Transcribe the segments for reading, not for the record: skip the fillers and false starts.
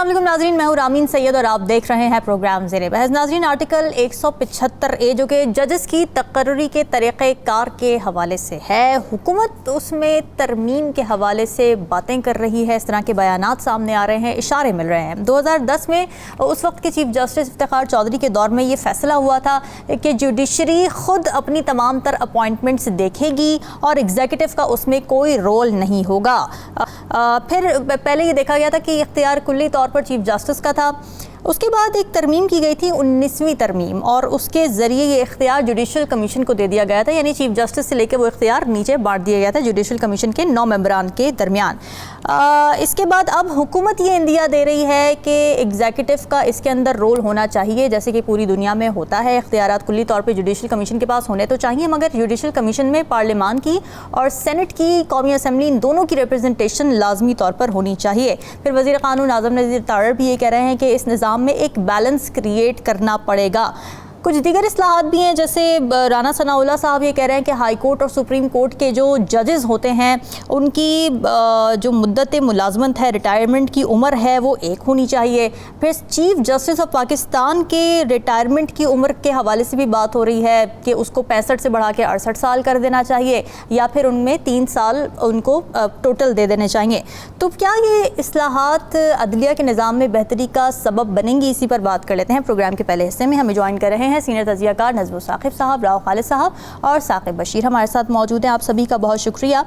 अस्सलाम वालेकुम नाज़रीन, मैं हूं रामीन सैयद और आप देख रहे हैं प्रोग्राम ज़ेरे बहस। नाज़रीन, आर्टिकल 175A जो कि जजेस की तकर्री के तरीक़ेकार के हवाले से है, हुकूमत उसमें तरमीम के हवाले से बातें कर रही है। इस तरह के बयानात सामने आ रहे हैं, इशारे मिल रहे हैं। 2010 में उस वक्त के चीफ जस्टिस इफ्तिखार चौधरी के दौर में ये फैसला हुआ था कि जुडिशरी खुद अपनी तमाम तर अपॉइंटमेंट्स देखेगी और एग्जीक्यूटिव का उसमें कोई रोल नहीं होगा। फिर पहले ये देखा गया था कि इख्तियार कुल्ली तौर पर चीफ जस्टिस का था। उसके बाद एक तरमीम की गई थी, 19वीं तरमीम, और उसके ज़रिए ये इख्तियार जुडिशल कमीशन को दे दिया गया था। यानी चीफ जस्टिस से लेकर वो इख्तियार नीचे बांट दिया गया था जुडिशल कमीशन के 9 मेंबरान के दरमियान। इसके बाद अब हुकूमत ये इंदिया दे रही है कि एग्जीक्यूटिव का इसके अंदर रोल होना चाहिए, जैसे कि पूरी दुनिया में होता है। इख्तियारात कुल्ली तौर पर जुडिशल कमीशन के पास होने तो चाहिए, मगर जुडिशल कमीशन में पार्लियामान की और सेनेट की, कौमी असम्बली, इन दोनों की रिप्रेजेंटेशन लाजमी तौर पर होनी चाहिए। फिर वज़ीर क़ानून आज़म नज़ीर तारड़ भी ये कह रहे हैं कि इस निज़ाम में एक बैलेंस क्रिएट करना पड़ेगा। कुछ दीगर इस्लाहात भी हैं, जैसे राना सनाउल्लाह साहब ये कह रहे हैं कि हाई कोर्ट और सुप्रीम कोर्ट के जो जजेस होते हैं उनकी जो मुद्दत मुलाजमत है, रिटायरमेंट की उम्र है, वो एक होनी चाहिए। फिर चीफ जस्टिस ऑफ पाकिस्तान के रिटायरमेंट की उम्र के हवाले से भी बात हो रही है कि उसको 65 से बढ़ा के 68 साल कर देना चाहिए, या फिर उनमें 3 साल उनको टोटल दे देने चाहिए। तो क्या ये इस्लाहात अदलिया के निज़ाम में बेहतरी का सबब बनेंगी? इसी पर बात कर लेते हैं। प्रोग्राम के पहले हिस्से में हमें ज्वाइन कर रहे हैं सीनियर तजियाकार नज़्म साकिब साहब, राव खालिद साहब और साकिब बशीर हमारे साथ मौजूद हैं। आप सभी का बहुत शुक्रिया।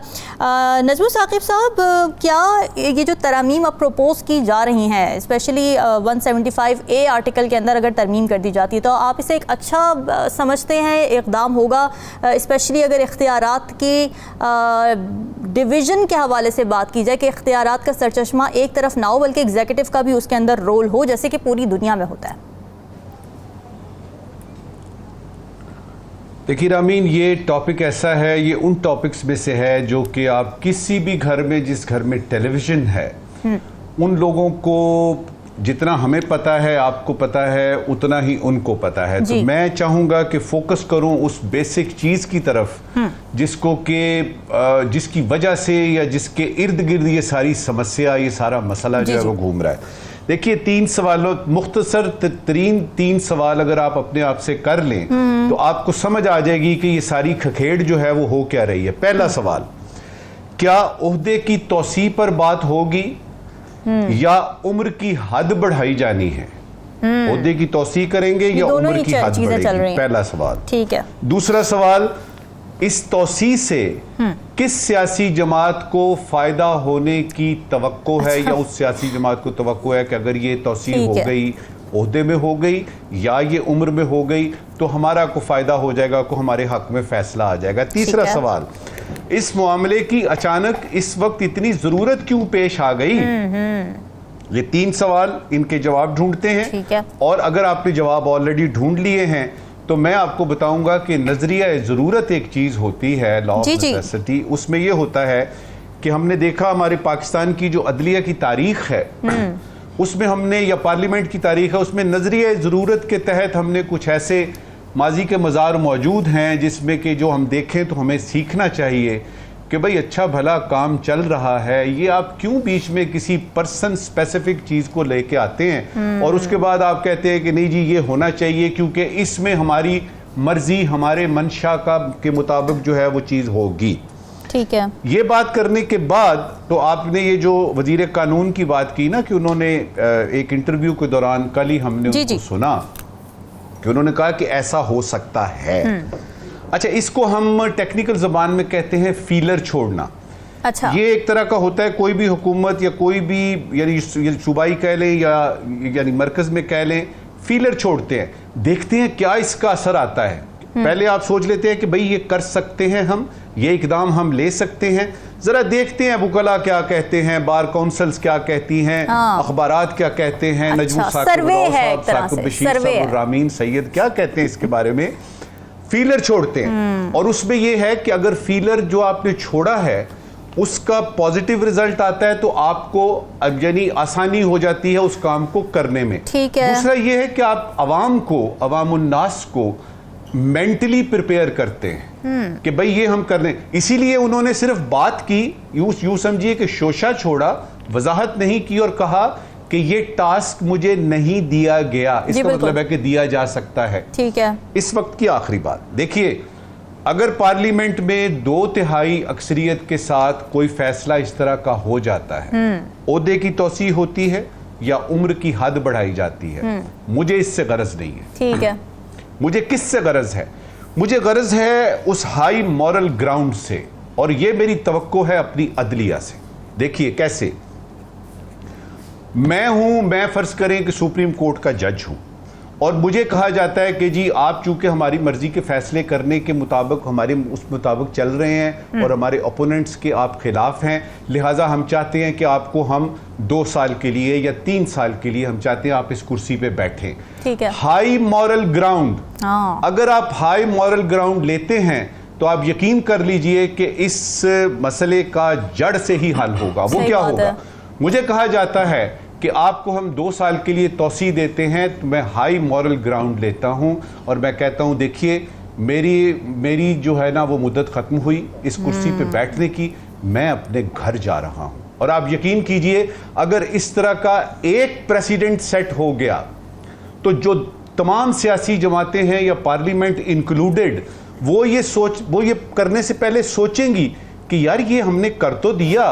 नज़्म साकिब साहब, क्या ये जो तरमीम अब प्रपोज की जा रही हैं, स्पेशली 175A आर्टिकल के अंदर अगर तरमीम कर दी जाती है, तो आप इसे एक अच्छा समझते हैं इक़दाम होगा, स्पेशली अगर इख्तियारात की डिवीज़न के हवाले से बात की जाए कि इख्तियारात का सरचश्मा एक तरफ ना हो बल्कि एग्जीक्यूटिव का भी उसके अंदर रोल हो, जैसे कि पूरी दुनिया में होता है? देखिए रामीन, ये टॉपिक ऐसा है, ये उन टॉपिक्स में से है जो कि आप किसी भी घर में, जिस घर में टेलीविज़न है, उन लोगों को जितना हमें पता है, आपको पता है, उतना ही उनको पता है। तो मैं चाहूँगा कि फोकस करूँ उस बेसिक चीज़ की तरफ जिसको कि जिसकी वजह से या जिसके इर्द गिर्द ये सारी समस्या, ये सारा मसला जो है वो घूम रहा है। देखिए, 3 सवालों, मुख्तसर तरीन 3 सवाल अगर आप अपने आप से कर लें तो आपको समझ आ जाएगी कि ये सारी खखेड़ जो है वो हो क्या रही है। पहला सवाल, क्या ओहदे की तौसी पर बात होगी या उम्र की हद बढ़ाई जानी है? ओहदे की तौसी करेंगे या उम्र की हद बढ़ेगी? पहला सवाल। ठीक है। दूसरा सवाल, इस तौसी से किस सियासी जमात को फायदा होने की तवक्को है? या उस सियासी जमात को तवक्को है कि अगर ये तौसी हो गई, ओहदे में हो गई या ये उम्र में हो गई, तो हमारा को फायदा हो जाएगा, को हमारे हक में फैसला आ जाएगा। तीसरा सवाल, इस मामले की अचानक इस वक्त इतनी जरूरत क्यों पेश आ गई? ये 3 सवाल, इनके जवाब ढूंढते हैं। और अगर आपने जवाब ऑलरेडी ढूंढ लिए हैं तो मैं आपको बताऊंगा कि नजरिया ज़रूरत एक चीज़ होती है, लॉ ऑफ नेसेसिटी। उसमें यह होता है कि हमने देखा हमारे पाकिस्तान की जो अदलिया की तारीख है उसमें हमने, या पार्लियामेंट की तारीख है, उसमें नजरिया ज़रूरत के तहत हमने कुछ ऐसे माजी के मज़ार मौजूद हैं जिसमें कि जो हम देखें तो हमें सीखना चाहिए कि भाई अच्छा भला काम चल रहा है, ये आप क्यों बीच में किसी पर्सन स्पेसिफिक चीज़ को लेके आते हैं और उसके बाद आप कहते हैं कि नहीं जी ये होना चाहिए क्योंकि इसमें हमारी मर्जी, हमारे मंशा का के मुताबिक जो है वो चीज़ होगी। ठीक है। ये बात करने के बाद तो आपने ये जो वजीर कानून की बात की ना, कि उन्होंने एक इंटरव्यू के दौरान, कल ही हमने उनको सुना कि उन्होंने कहा कि ऐसा हो सकता है। अच्छा, इसको हम टेक्निकल ज़बान में कहते हैं फीलर छोड़ना। अच्छा, ये एक तरह का होता है, कोई भी हुकूमत या कोई भी, यानी सूबाई कह लें या यानी मरकज़ में कह लें, फीलर छोड़ते हैं, देखते हैं क्या इसका असर आता है। पहले आप सोच लेते हैं कि भाई ये कर सकते हैं हम, ये इकदाम हम ले सकते हैं, जरा देखते हैं वुकला क्या कहते हैं, बार काउंसिल्स क्या कहती हैं, अखबारात क्या कहते हैं, नजमुल साकिब बशीर, रामीन सैयद क्या कहते हैं इसके बारे में। फीलर छोड़ते हैं और उसमें यह है कि अगर फीलर जो आपने छोड़ा है उसका पॉजिटिव रिजल्ट आता है तो आपको यानी आसानी हो जाती है उस काम को करने में। ठीक है। दूसरा यह है कि आप अवाम को, अवामुन्नास को मेंटली प्रिपेयर करते हैं कि भाई ये हम कर रहे हैं। इसीलिए उन्होंने सिर्फ बात की, यूं समझिए कि शोशा छोड़ा, वजाहत नहीं की और कहा कि ये टास्क मुझे नहीं दिया गया, इसका मतलब है कि दिया जा सकता है। ठीक है। इस वक्त की आखिरी बात देखिए, अगर पार्लियामेंट में 2/3 अक्सरियत के साथ कोई फैसला इस तरह का हो जाता है, ओहदे की तौसी होती है या उम्र की हद बढ़ाई जाती है, मुझे इससे गरज नहीं है। ठीक है। मुझे किससे गरज है? मुझे गरज है उस हाई मॉरल ग्राउंड से, और ये मेरी तवक्को है अपनी अदलिया से। देखिए कैसे, मैं फर्ज करें कि सुप्रीम कोर्ट का जज हूं और मुझे कहा जाता है कि जी आप चूंकि हमारी मर्जी के फैसले करने के मुताबिक हमारे उस मुताबिक चल रहे हैं और हमारे ओपोनेंट्स के आप खिलाफ हैं, लिहाजा हम चाहते हैं कि आपको हम 2 साल के लिए या 3 साल के लिए हम चाहते हैं आप इस कुर्सी पे बैठें। ठीक है। हाई मॉरल ग्राउंड, अगर आप हाई मॉरल ग्राउंड लेते हैं तो आप यकीन कर लीजिए कि इस मसले का जड़ से ही हल होगा। वो क्या होगा? मुझे कहा जाता है कि आपको हम 2 साल के लिए तौसी देते हैं, तो मैं हाई मॉरल ग्राउंड लेता हूं और मैं कहता हूं देखिए मेरी जो है ना वो मुद्दत खत्म हुई इस कुर्सी पे बैठने की, मैं अपने घर जा रहा हूं। और आप यकीन कीजिए अगर इस तरह का एक प्रेसिडेंट सेट हो गया तो जो तमाम सियासी जमातें हैं या पार्लियामेंट इंक्लूडेड, वो ये करने से पहले सोचेंगी कि यार ये हमने कर तो दिया,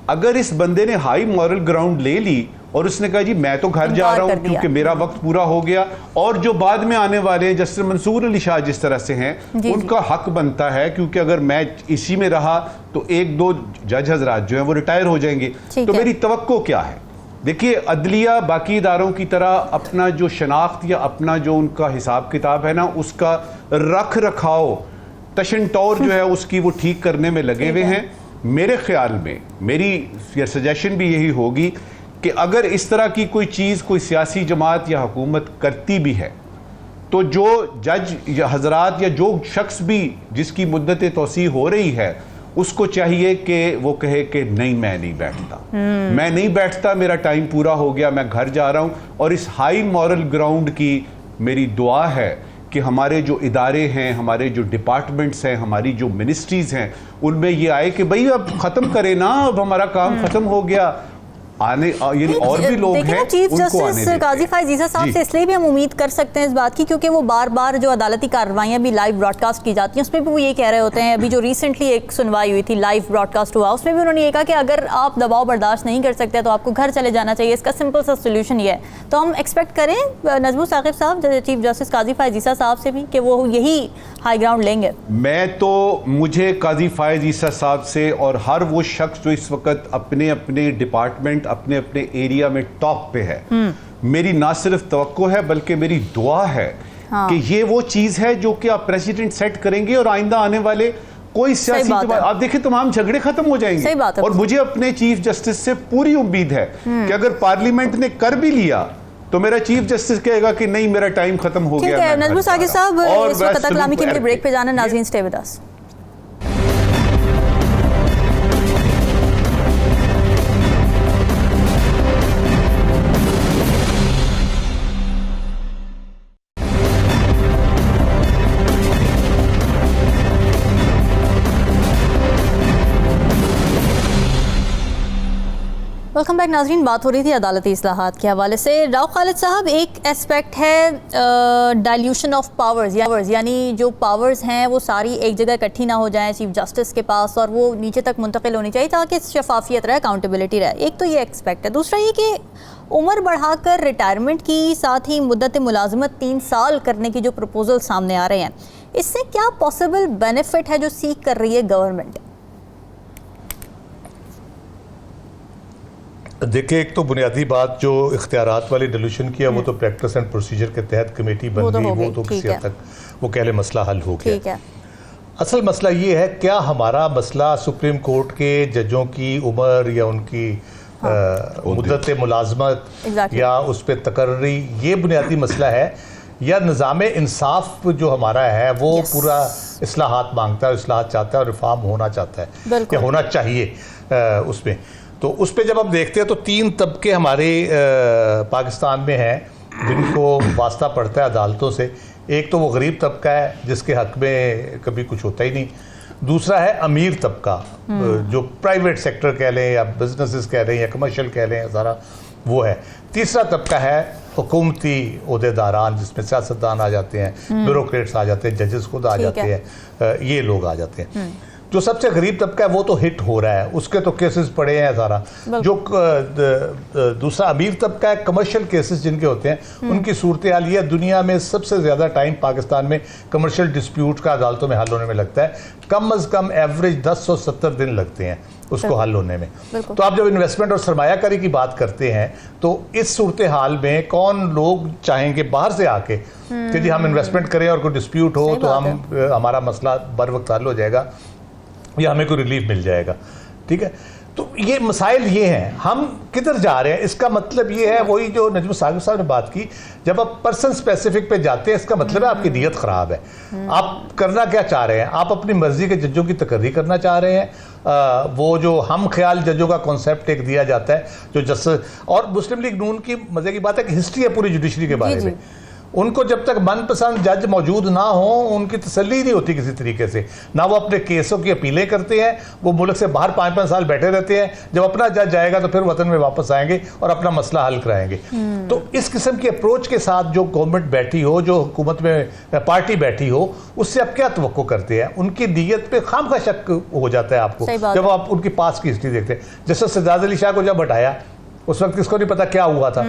अगर इस बंदे ने हाई मॉरल ग्राउंड ले ली और उसने कहा जी मैं तो घर जा रहा हूं क्योंकि मेरा वक्त पूरा हो गया, और जो बाद में आने वाले हैं जस्टिस मंसूर अली शाह जिस तरह से हैं, उनका हक बनता है क्योंकि अगर मैं इसी में रहा तो 1-2 जज हजरात जो हैं वो रिटायर हो जाएंगे। तो मेरी तवक्को क्या है? देखिए अदलिया बाकी इदारों की तरह अपना जो शनाख्त या अपना जो उनका हिसाब किताब है ना, उसका रख रखाव तशनटौर जो है उसकी वो ठीक करने में लगे हुए हैं। मेरे ख्याल में मेरी सजेशन भी यही होगी कि अगर इस तरह की कोई चीज़ कोई सियासी जमात या हुकूमत करती भी है तो जो जज या हजरात या जो शख्स भी जिसकी मुद्दत तौसी हो रही है उसको चाहिए कि वो कहे कि नहीं मैं नहीं बैठता, मैं नहीं बैठता, मेरा टाइम पूरा हो गया, मैं घर जा रहा हूँ। और इस हाई मॉरल ग्राउंड की मेरी दुआ है कि हमारे जो इदारे हैं, हमारे जो डिपार्टमेंट्स हैं, हमारी जो मिनिस्ट्रीज़ हैं, उनमें ये आए कि भाई अब ख़त्म करें ना, अब हमारा काम ख़त्म हो गया, आने यानी और भी लोग हैं चीफ जस्टिस काजी फायज ईसा साहब से इसलिए भी हम उम्मीद कर सकते हैं इस बात की क्योंकि वो बार बार जो अदालती कार्रवाइयां भी लाइव ब्रॉडकास्ट की जाती हैं उसमें भी वो ये कह रहे होते हैं। अभी जो रिसेंटली एक सुनवाई हुई थी, लाइव ब्रॉडकास्ट हुआ, उसमें भी उन्होंने ये कहा कि अगर आप दबाव बर्दाश्त नहीं कर सकते तो आपको घर चले जाना चाहिए। इसका सिंपल सा सोल्यूशन ये है। तो हम एक्सपेक्ट करें नजमू साकिब साहब चीफ जस्टिस काजी फायज ईसा साहब से भी कि वो यही हाई ग्राउंड लेंगे। मुझे काजी फायज ईसा साहब से और हर वो शख्स जो इस वक्त अपने अपने डिपार्टमेंट अपने अपने एरिया में टॉप पे है, मेरी ना सिर्फ तवक्को है बल्कि मेरी दुआ है कि ये वो चीज है जो कि आप प्रेसिडेंट सेट करेंगे और आइंदा आने वाले कोई सियासी आप देखिए तमाम झगड़े खत्म हो जाएंगे। और मुझे अपने चीफ जस्टिस से पूरी उम्मीद है कि अगर पार्लियामेंट ने कर भी लिया तो मेरा चीफ जस्टिस कहेगा कि नहीं मेरा टाइम खत्म हो गया। ठीक है नजमू साकिब साहब, इस वक्त कलामी के लिए ब्रेक पे जाना, नाज़रीन stay with us. Welcome back नाजरीन। बात हो रही थी अदालती इस्लाहात के हवाले से। राव खालिद साहब, एक एस्पेक्ट है डाइल्यूशन ऑफ पावर्स, यानी जो पावर्स हैं वो सारी एक जगह इकट्ठी ना हो जाएं चीफ जस्टिस के पास और वो नीचे तक मुंतकिल होनी चाहिए ताकि शफाफियत रहे, अकाउंटेबिलिटी रहे। एक तो ये एक्सपेक्ट है। दूसरा ये कि उम्र बढ़ाकर रिटायरमेंट की, साथ ही मुद्दत मुलाजमत 3 साल करने की जो प्रपोजल सामने आ रहे हैं, इससे क्या पॉसिबल बेनिफिट है जो सीख कर रही है गवर्नमेंट? देखिए, एक तो बुनियादी बात जो इख्तियारात वाली डिल्यूशन किया वो तो प्रैक्टिस एंड प्रोसीजर के तहत कमेटी बन गई, वो तो किसी हद तक वो कह ले मसला हल हो गया। असल मसला ये है, क्या हमारा मसला सुप्रीम कोर्ट के जजों की उम्र या उनकी मुद्दत मुलाजमत या उस पर तकर्री, ये बुनियादी मसला है, या निज़ाम इंसाफ जो हमारा है वो पूरा इस्लाहात मांगता है, इस्लाहात चाहता है और रिफॉर्म होना चाहता है या होना चाहिए उसमें। तो उस पर जब हम देखते हैं तो 3 तबके हमारे पाकिस्तान में हैं जिनको वास्ता पड़ता है अदालतों से। एक तो वो गरीब तबका है जिसके हक में कभी कुछ होता ही नहीं। दूसरा है अमीर तबका जो प्राइवेट सेक्टर कह लें या बिजनेसेस कह लें या कमर्शियल कह लें, सारा वो है। तीसरा तबका है हुकूमती ओहदेदारान, जिसमें सियासतदान आ जाते हैं, ब्यूरोक्रेट्स आ जाते हैं, जजेस खुद आ जाते हैं, ये लोग आ जाते हैं। जो सबसे गरीब तबका है वो तो हिट हो रहा है, उसके तो केसेस पड़े हैं सारा। जो दूसरा अमीर तबका है, कमर्शियल केसेस जिनके होते हैं, उनकी सूरत हाल ये दुनिया में सबसे ज़्यादा टाइम पाकिस्तान में कमर्शियल डिस्प्यूट का अदालतों में हल होने में लगता है। कम अज़ कम एवरेज 1070 दिन लगते हैं उसको हल होने में। तो आप जब इन्वेस्टमेंट और सरमायाकारी की बात करते हैं तो इस सूरत हाल में कौन लोग चाहेंगे बाहर से आके कि जी हम इन्वेस्टमेंट करें और कोई डिस्प्यूट हो तो हमारा मसला बर वक्त हल हो जाएगा या हमें कोई रिलीफ मिल जाएगा। ठीक है, तो ये मसाइल ये हैं, हम किधर जा रहे हैं। इसका मतलब ये है, वही जो नजम साकिब साहब ने बात की, जब आप पर्सन स्पेसिफिक पे जाते हैं इसका मतलब है आपकी नीयत ख़राब है। आप करना क्या चाह रहे हैं? आप अपनी मर्जी के जजों की तकर्री करना चाह रहे हैं। वो जो हम ख्याल जजों का कॉन्सेप्ट एक दिया जाता है जो जस्टिस, और मुस्लिम लीग नून की मजे की बात है कि हिस्ट्री है पूरी जुडिशरी के बारे में। उनको जब तक मनपसंद जज मौजूद ना हो उनकी तसल्ली नहीं होती किसी तरीके से, ना वो अपने केसों की अपीलें करते हैं। वो मुल्क से बाहर 5-5 साल बैठे रहते हैं, जब अपना जज जाएगा तो फिर वतन में वापस आएंगे और अपना मसला हल कराएंगे। तो इस किस्म की अप्रोच के साथ जो गवर्नमेंट बैठी हो, जो हुकूमत में पार्टी बैठी हो, उससे आप क्या तवक्को करते हैं? उनकी नीयत पे खाम का शक हो जाता है आपको जब आप उनकी पास की हिस्ट्री देखते हैं। जैसे सज्जाद अली शाह को जब हटाया उस वक्त किसको नहीं पता क्या हुआ था,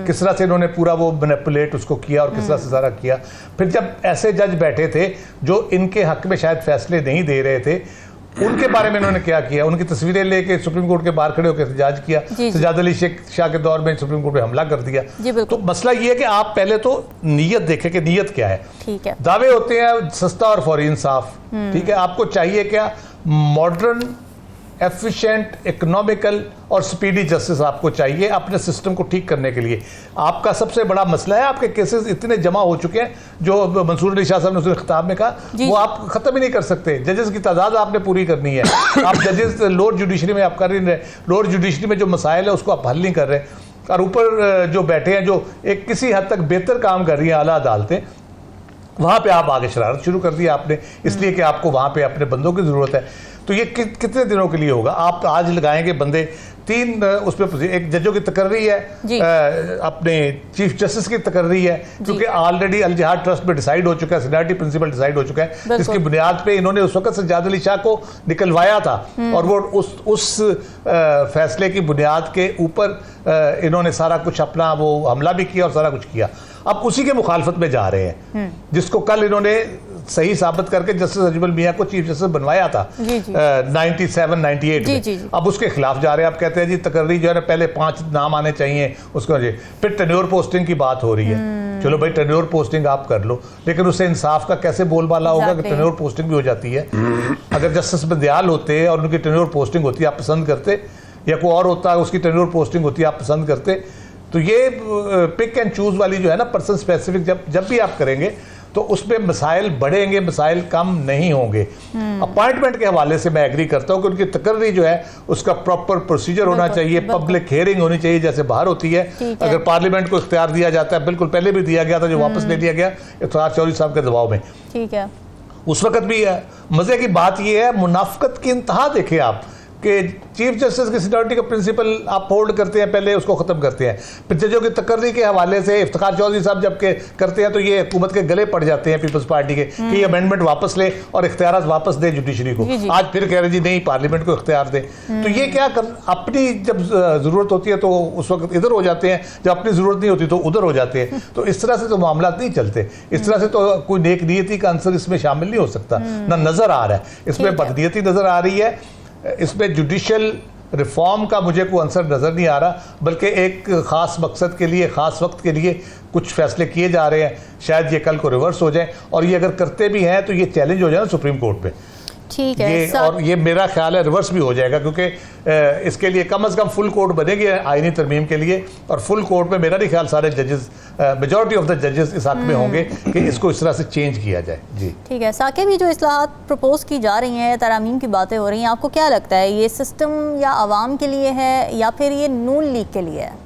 किस तरह से इन्होंने पूरा वो मैनिपुलेट उसको किया और किस तरह से सारा किया। फिर जब ऐसे जज बैठे थे जो इनके हक में शायद फैसले नहीं दे रहे थे, उनके बारे में इन्होंने क्या किया? उनकी तस्वीरें लेके सुप्रीम कोर्ट के बाहर खड़े होकर एहतजाज किया। सज्जाद अली शाह के दौर में सुप्रीम कोर्ट पे हमला कर दिया। तो मसला ये है कि आप पहले तो नीयत देखें कि नीयत क्या है। ठीक है, दावे होते हैं सस्ता और फौरी इंसाफ। ठीक है, आपको चाहिए क्या? मॉडर्न, एफिशिएंट, इकोनॉमिकल और स्पीडी जस्टिस आपको चाहिए अपने सिस्टम को ठीक करने के लिए। आपका सबसे बड़ा मसला है आपके केसेस इतने जमा हो चुके हैं, जो मंसूर अली शाह साहब ने उसने खिताब में कहा, वो आप खत्म ही नहीं कर सकते। जजेस की तादाद आपने पूरी करनी है। आप जजेस लोअर जुडिशरी में आप कर नहीं रहे, लोअर जुडिशरी में जो मसाइल है उसको आप हल नहीं कर रहे, और ऊपर जो बैठे हैं जो एक किसी हद तक बेहतर काम कर रही हैं आला अदालतें, वहाँ पे आप आगे शरारत शुरू कर दी आपने, इसलिए कि आपको वहाँ पे अपने बंदों की ज़रूरत है। तो ये कितने दिनों के लिए होगा? आप आज लगाएंगे बंदे 3 उसमें, एक जजों की तकर्री है, अपने चीफ जस्टिस की तकर्री है, क्योंकि ऑलरेडी अल जिहाद ट्रस्ट में डिसाइड हो चुका है, सीनियरिटी प्रिंसिपल डिसाइड हो चुका है, जिसकी बुनियाद पे इन्होंने उस वक्त सज्जाद अली शाह को निकलवाया था, और वो उस फैसले की बुनियाद के ऊपर इन्होंने सारा कुछ अपना वो हमला भी किया और सारा कुछ किया। अब उसी के मुखालफत में जा रहे हैं, जिसको कल इन्होंने सही साबित करके जस्टिस अजमल मियां को चीफ जस्टिस बनवाया था 97-98 में। अब उसके खिलाफ जा रहे हैं। आप कहते हैं जी तकर्री जो है ना, पहले 5 नाम आने चाहिए उसको। फिर टेन्योर पोस्टिंग की बात हो रही है। चलो भाई टेन्योर पोस्टिंग आप कर लो, लेकिन उससे इंसाफ का कैसे बोलबाला होगा कि टेन्योर पोस्टिंग भी हो जाती है। अगर जस्टिस बंदियाल होते और उनकी टेन्योर पोस्टिंग होती आप पसंद करते, या कोई और होता उसकी टेन्योर पोस्टिंग होती आप पसंद करते? तो ये पिक एंड चूज वाली जो है ना, पर्सन स्पेसिफिक जब भी आप करेंगे तो उसमें मसाइल बढ़ेंगे, मसाइल कम नहीं होंगे। अपॉइंटमेंट के हवाले से मैं एग्री करता हूँ कि उनकी तकर्री जो है उसका प्रॉपर प्रोसीजर होना चाहिए, पब्लिक हियरिंग होनी चाहिए जैसे बाहर होती है। अगर पार्लियामेंट को इख्तियार दिया जाता है, बिल्कुल पहले भी दिया गया था जो वापस ले लिया गया इफ्तिखार चौधरी साहब के दबाव में, ठीक है, उस वक्त भी है। मजे की बात यह है, मुनाफकत की इंतहा देखें आप कि चीफ जस्टिस की सीनियरिटी का प्रिंसिपल आप होल्ड करते हैं, पहले उसको ख़त्म करते हैं, फिर जजों की तकर्री के हवाले से इफ्तिखार चौधरी साहब जब के करते हैं तो ये हुकूमत के गले पड़ जाते हैं पीपल्स पार्टी के कि ये अमेंडमेंट वापस ले और इख्तियारात वापस दे जुडिशरी को। आज फिर कह रहे जी नहीं पार्लियामेंट को इख्तियार दे। तो ये क्या अपनी जब ज़रूरत होती है तो उस वक्त इधर हो जाते हैं, जब अपनी ज़रूरत नहीं होती तो उधर हो जाते हैं। तो इस तरह से तो मामला नहीं चलते, इस तरह से तो कोई नेक नीयती का आंसर इसमें शामिल नहीं हो सकता, ना नज़र आ रहा है इसमें बदनीयती नज़र आ रही है, इसमें जुडिशल रिफॉर्म का मुझे कोई आंसर नज़र नहीं आ रहा, बल्कि एक ख़ास मकसद के लिए ख़ास वक्त के लिए कुछ फैसले किए जा रहे हैं। शायद ये कल को रिवर्स हो जाए, और ये अगर करते भी हैं तो ये चैलेंज हो जाए ना सुप्रीम कोर्ट पे। ठीक है, और ये मेरा ख्याल है रिवर्स भी हो जाएगा, क्योंकि इसके लिए कम से कम फुल कोर्ट बनेगी आईनी तरमीम के लिए, और फुल कोर्ट में मेरा नहीं ख्याल सारे जजेस, मेजॉरिटी ऑफ द जजेस इस हक में होंगे कि इसको इस तरह से चेंज किया जाए। जी ठीक है, साकिब भी जो इस्लाहात प्रपोज की जा रही हैं, तरमीम की बातें हो रही हैं, आपको क्या लगता है ये सिस्टम या आवाम के लिए है या फिर ये नून लीग के लिए है?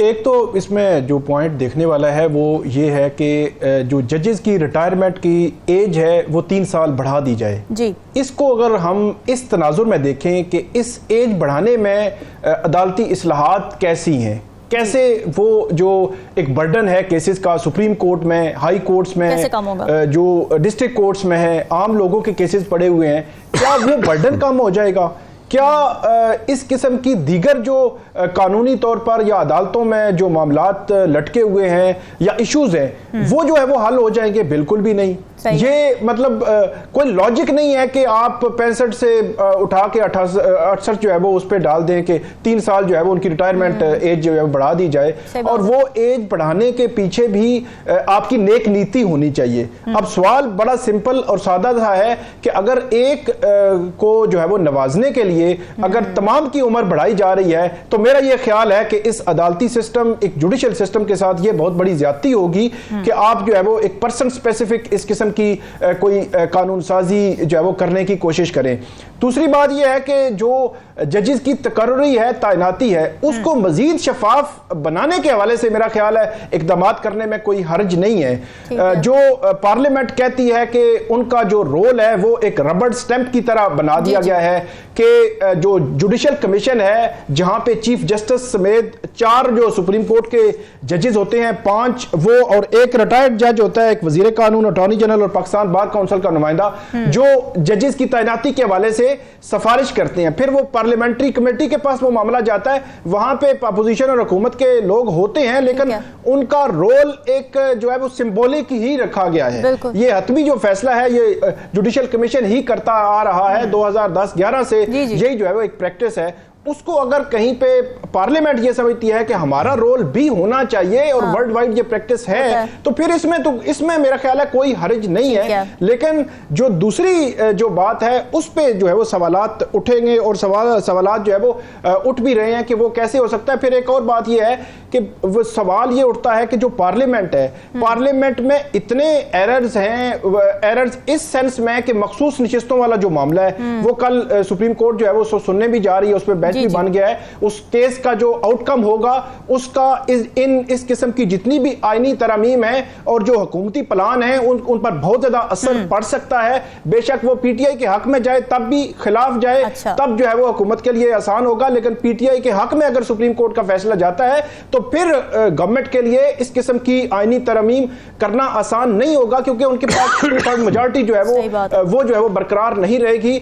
एक तो इसमें जो पॉइंट देखने वाला है वो ये है कि जो जजेस की रिटायरमेंट की एज है वो 3 साल बढ़ा दी जाए जी। इसको अगर हम इस तनाजुर में देखें कि इस एज बढ़ाने में अदालती इस्लाहात कैसी हैं, कैसे वो जो एक बर्डन है केसेस का सुप्रीम कोर्ट में, हाई कोर्ट्स में, कैसे कम होगा? जो डिस्ट्रिक्ट कोर्ट्स में है, आम लोगों के केसेस पड़े हुए हैं, क्या वो बर्डन कम हो जाएगा? क्या इस किस्म की दीगर जो कानूनी तौर पर या अदालतों में जो मामलात लटके हुए हैं या इश्यूज हैं वो जो है वो हल हो जाएंगे? बिल्कुल भी नहीं। ये मतलब कोई लॉजिक नहीं है कि आप 65 से उठा के 68 जो है वो उस पर डाल दें कि 3 साल जो है वो उनकी रिटायरमेंट एज जो है वो बढ़ा दी जाए, और वो एज बढ़ाने के पीछे भी आपकी नेक नीति होनी चाहिए। अब सवाल बड़ा सिंपल और सादा सा है कि अगर एक को जो है वो नवाजने के लिए अगर तमाम की उम्र बढ़ाई जा रही है तो मेरा ये ख्याल है कि इस अदालती सिस्टम, एक जुडिशियल सिस्टम के साथ ये बहुत बड़ी ज्यादती होगी कि आप जो है वो एक पर्सन स्पेसिफिक इस किस्म की कोई कानून साजी जो है वो करने की कोशिश करें। दूसरी बात यह है कि जो जजेस की तकर्री है, तैनाती है, उसको मजीद शफाफ बनाने के हवाले से मेरा ख्याल है इकदाम करने में कोई हर्ज नहीं है। जो पार्लियामेंट कहती है कि उनका जो रोल है वो एक रबड़ स्टैंप की तरह बना दिया गया है कि जो जुडिशियल कमीशन है जहां पे चीफ जस्टिस समेत 4 जो सुप्रीम कोर्ट के जजेस होते हैं, 5 वो और एक रिटायर्ड जज होता है, एक वजीर कानून, अटॉर्नी जनरल और पाकिस्तान बार काउंसिल का नुमाइंदा, जो जजेस की तैनाती के हवाले से सिफारिश करते हैं। फिर वो पार्लियामेंट्री कमेटी के पास वो मामला जाता है, वहां पे अपोजिशन और हुकूमत के लोग होते हैं, लेकिन उनका रोल एक जो है वो सिंबॉलिक ही रखा गया है। ये हतमी जो फैसला है ये जुडिशियल कमीशन ही करता आ रहा है 2010-11 से, यही जो है वो एक प्रैक्टिस है। उसको अगर कहीं पे पार्लियामेंट ये समझती है कि हमारा रोल भी होना चाहिए और वर्ल्ड वाइड ये प्रैक्टिस है, तो फिर इसमें मेरा ख्याल है कोई हर्ज नहीं है। लेकिन जो दूसरी जो बात है उस पे जो है वो सवालात उठेंगे और सवालात जो है वो उठ भी रहे हैं कि वो कैसे हो सकता है। फिर एक और बात ये है कि वो सवाल ये उठता है कि जो पार्लियामेंट है, पार्लियामेंट में इतने एरर्स हैं, एरर्स इस सेंस में कि मखसूस नशिस्तों वाला जो मामला है वो कल सुप्रीम कोर्ट जो है वो सुनने भी जा रही है, उस पर भी बन गया है। उस केस का जो आउटकम होगा उसका इस किस्म की जितनी भी आईनी तरमीम है और जो हुकूमती प्लान है उन पर बहुत ज्यादा असर पड़ सकता है। बेशक वो पीटीआई के हक में जाए तब भी खिलाफ जाए, तब जो है वो हुकूमत के लिए आसान होगा, लेकिन पीटीआई के हक में अगर सुप्रीम कोर्ट का फैसला जाता है तो फिर गवर्नमेंट के लिए इस किस्म की आईनी तरमीम करना आसान नहीं होगा, क्योंकि उनके पास मेजॉरिटी जो है वो जो है वो बरकरार नहीं रहेगी।